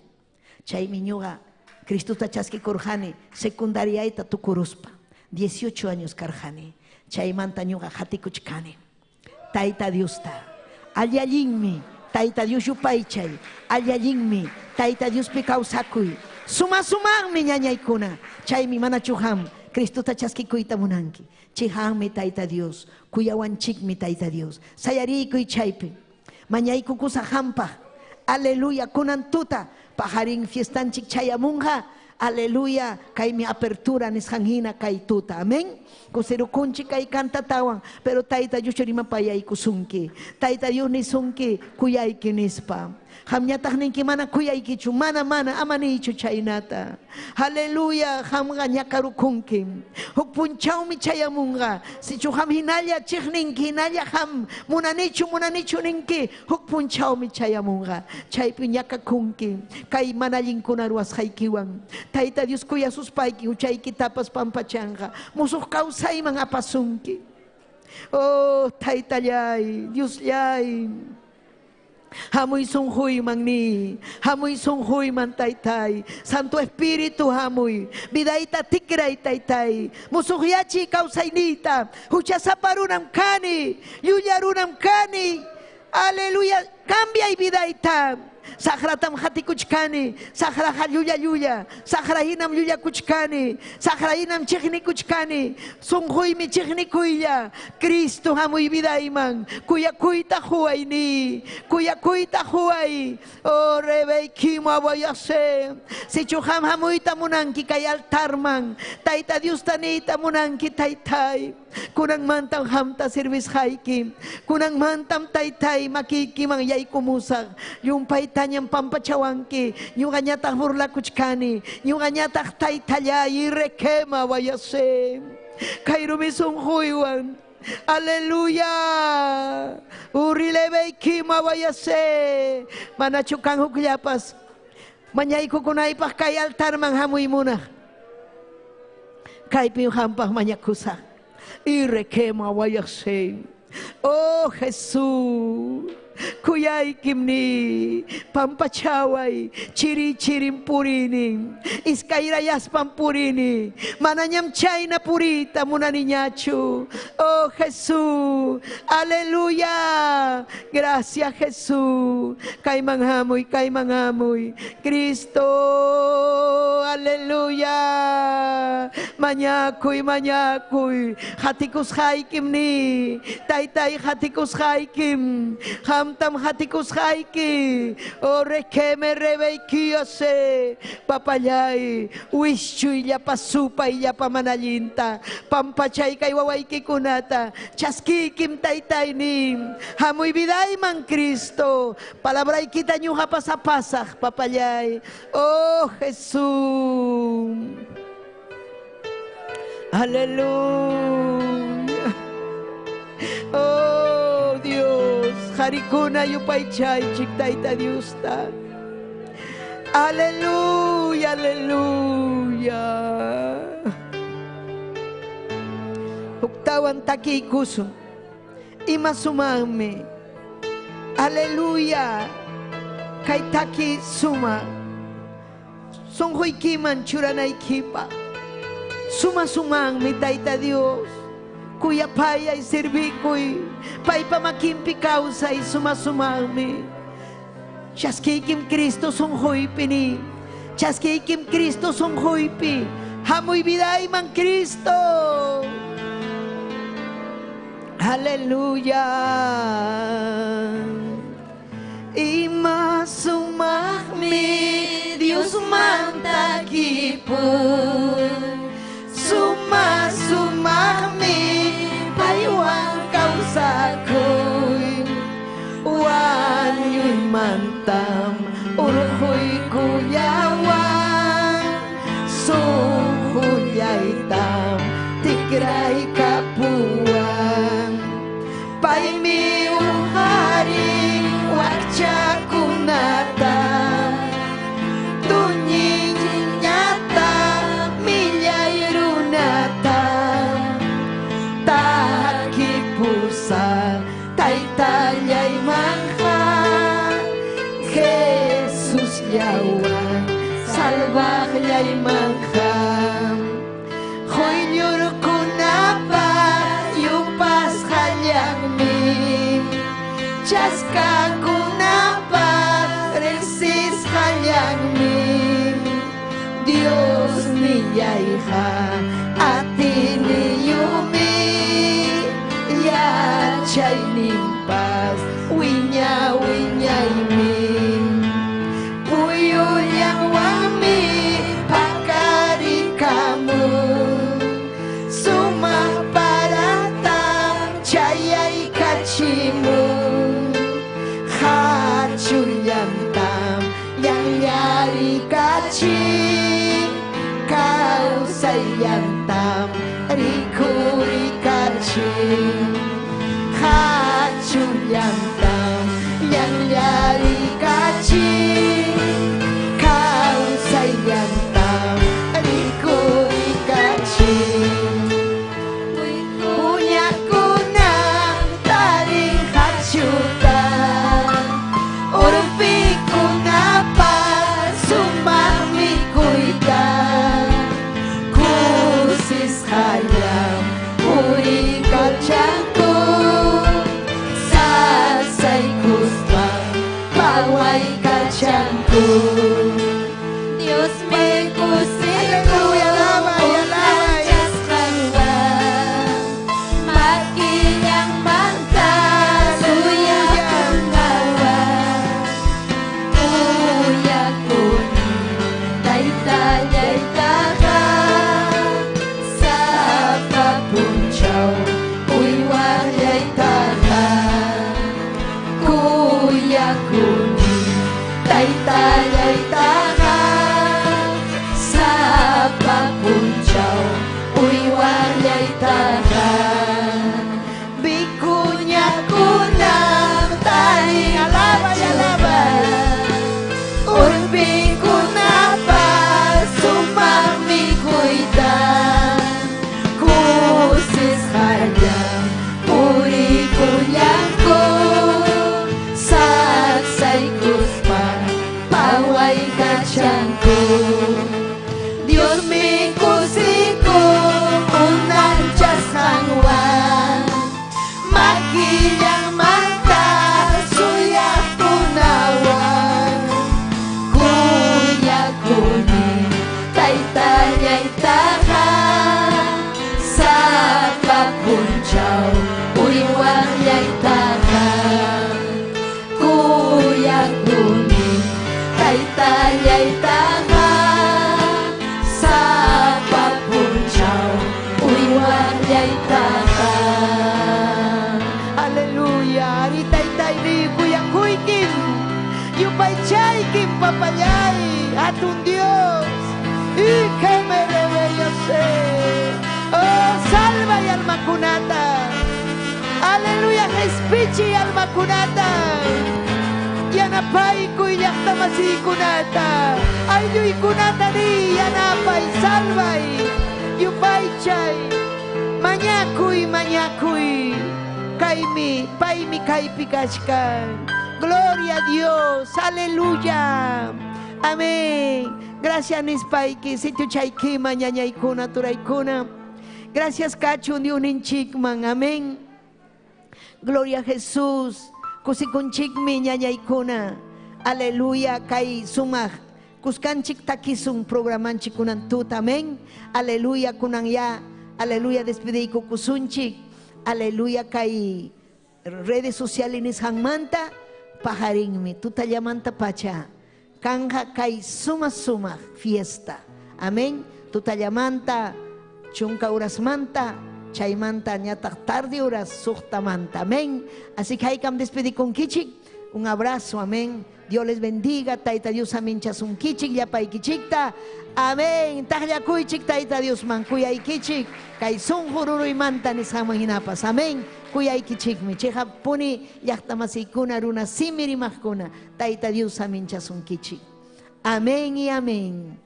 Chay mi ñuga, Cristuta chaski korjani, secundariaita tukuruspa. 18 años carjani. Chay manta ñuga hatikuchkani. Taita Diusta. Allayinmi, taita Dios yupaychay. Allayinmi, taita Dios picausacuy. Suma mi ñañaykuna. Chay mi mana chuham. Cristuta chaskikuyta munanki. Chiham taita Dios. Kuyawanchik mi taita Dios. Sayarikuy chaypi. Mañayku kusahampa. Aleluya. Kunantuta. Pajarin fiestanchik chayamunja. Aleluya. Kay mi apertura nishanhina kay tuta. Amén. Kusirukunchi kay kantatawan. Pero taita Dios charima payay kusunki. Taita Dios nisunki. Kuyayki nispa. Hamnyatah ninki mana kuyaykichu. Mana amanichu chaynata. Aleluya. Hamga nyakarukunki. Hukpunchaw mi chayamunga. Si chuham hinalya chikninki. Hinalya ham. Munanichu ninki. Hukpunchaw mi chayamunga. Chaypi nyakakunki. Kay manalinkuna ruas haykiwan. Taita Dios kuya suspayki. Uchayki tapas pampachanga. Musuh kausay mga pasunki. Oh, taita yay. Dios yay. Hamuy sunghuy mangni, hamuy sunghuy man taytay, Santo Espíritu hamuy, bidaita tikray taytay, musugyachi kausaynita, huchasaparunam kani, yuyarunam kani, aleluya, cambia y bidaita. Sagratam hatikuchkani, sagraha yuya, sagrahinam yuya kuchkani, sagrahinam chikni kuchkani, sunghuy mi chikni kuya, Cristo hamuy vidaiman, kuya kuita huayni, oh rebeikimo aboyase, si chuham hamuita munanki kay altarman, taita Dios tanita munanki taytay, kunang mantam hamta service haiki, kunang mantam taytay makikimang yay kumusag, yung tanyang pampachawanki, yung anyatang hurla kuchkani, yung anyatang taytaya, irekema wayase, kay rumisong huywan, aleluya, urilebay kima wayase, manachukang hukyapas, manyay kukunay pa kay altar mang hamuy muna, kay piyuhampah manyakusa, irekema wayase, oh Jesus, kuyay kimni, pampachaway, chiri-chirim purining, iskairayas pampurini, mananyam chay na purita muna ninyachu. Oh Jesús, aleluya, gracias Jesús, kay manghamoy, Cristo, aleluya, manyakoy, hatikus haikimni, taytay hatikus haikim, hamtam hatikus haiki, o rekeme rebeikiyase, papayay, wischuy ya pasupay ya pamanalinta, pampachay kay wawayki kunata, chaskikim taytay nim, hamuy biday man Cristo, palabray kita nyo hapasapasah, papayay, oh Jesús, aleluya, oh Dios, harikuna yupay chay chiktaita Dios ta. Aleluya, aleluya. Uktawan taki kuso, imasumame. Aleluya, kay taki suma. Sunghoy kiman churanay kipa. Sumasumang mi Tayta Dios. Kuya payay servikoy. Pay pamakimpi kausay sumasumang mi. Chaskikim Cristo sunghoy pini. Chaskikim Cristo sunghoy pi. Hamoy biday man Cristo. Haleluya. Imasumahmi Dios mantagipun. Sumasumahmi paywang kausakoy. Wanyoy mantam urhoy kuyawan. Suhuyay tam tigray kapuan. Paimi uhari wakcha kunata. Tunyi nyata milyay runata. Takipusa taytayay mangha. Jesus yawan salvahyay mangha. Hoy nyur kunapa yupas halyang mi. Chaska kunapa resis halyang mi. Dios niyayha ati niyumi. Ya chay nimpas winya winyay mi. Puyo yang wami pakari kamu. Sumah paratam cayay kacimu. Hacuryantam yang yari kaci. Kau sayantam rikuri kaci. Hacuryantam yang yari kaci. Kau sayantam rikuri kaci. Punya kunang taring hacutan. Urpi kunapa sumami kuitan. Kusis hayam puri kacangku. Sasay kusman pawai kacangku. Dios me kusiku unanjas kangwang. Makinyang manta suya kangawang. Kuya kuni taytayay takang. Sa papunchaw uywayay takang. Kuya kuni taytayay takang. Sa papunchaw uywayay takang. Bikunya kunang taring alaban. Urbi kunapa sumami kuitan. Kusis hayam puri kunyangku. Saksay kuspan pawai kacangku. Dios mi kusiku unanjas hangwan. Makinyang mata suya punawan. Kuya kuni taytayay takang. Sa papunchaw uywayay takang. Kuya kuni taytayay takang. Sa papunchaw uywayay takang. Haleluya. Ari taytay ni Kuya Kuy Kim. Yupay chay kim papayay. Atun Dios. Y que me yo sé. Oh, salva y alma kunata. Aleluya. Respichi alma kunata. Yanapay kuy yaktamasi kunata. Ay yuy kunata di yanapay salvay. Yupay chay. Manyakuy manyakuy. Kaimi paymi kaypi kashkan. Gloria a Dios. Aleluya. Amén. Gracias nispaiki, situ chaykima ñañaykuna turaykuna. Gracias kachu niuninchikman, amén. Gloria a Jesús. Kusikunchikmi ñañaykuna. Aleluya, kay sumak. Kuskanchik takisun programanchik kunan tut, amén. Aleluya kunan ya. Aleluya despediko kusunchik. Aleluya kay redes sociales hangmanta pajaringmi tutayamanta pacha. Kanja kay suma fiesta. Amén. Tutayamanta chunka uras manta. Chaymanta ñatak tarde horas suktamanta. Amén. Así que hay que despedir con kichik. Un abrazo. Amén. Dios les bendiga. Taita Dios amin chasun kichik yapay kichikta. Amén. Tahya kuychik taita Dios man kuyay kichik. Kay sun hururu imanta ni sama hinapas. Amén. Kuyay kichik mi. Cheja puni yaktamasiikuna runa simiri mahkuna. Taita Dios amin chasun kichik. Amén y amén.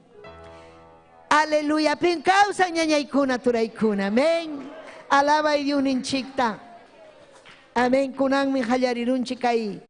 Aleluya. Pin causa ñañaykuna turaykuna. Amén. Alaba y Dios ninchikta. Amén. Kunang mi hallarirunchik kay.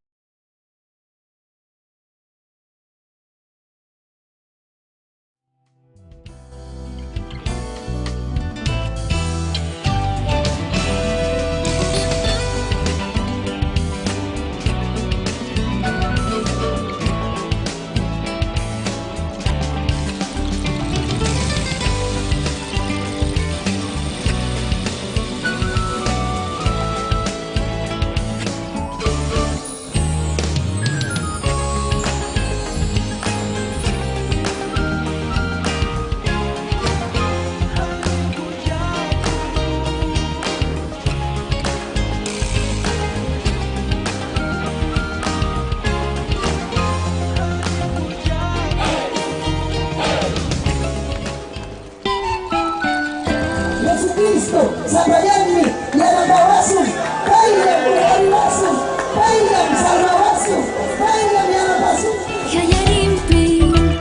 Sabayani, Yanabawasu, Bayam Yanabawasu, Bayam Salvawasu, Bayam Yanabawasu. Yayarimpi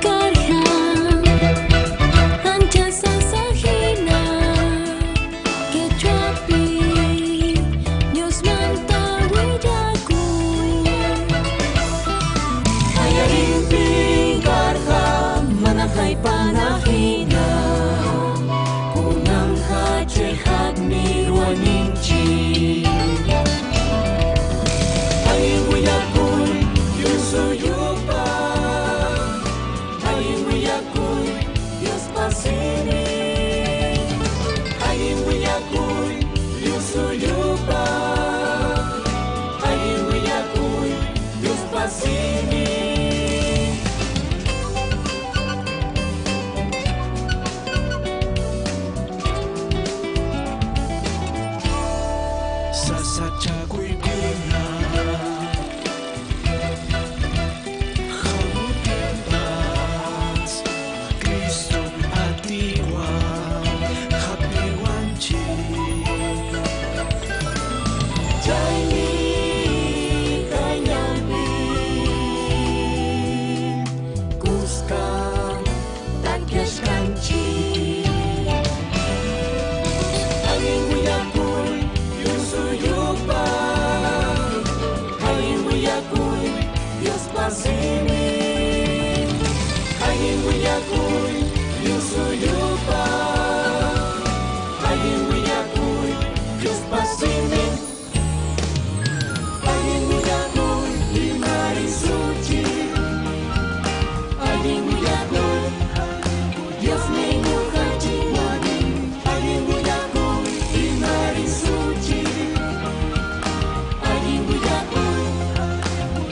karha, ancha sasahina, kechuapi, Dios manta willaku. Yayarimpi karha, manakay panahina.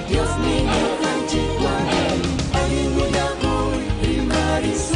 Dios mío, canchi, María, María,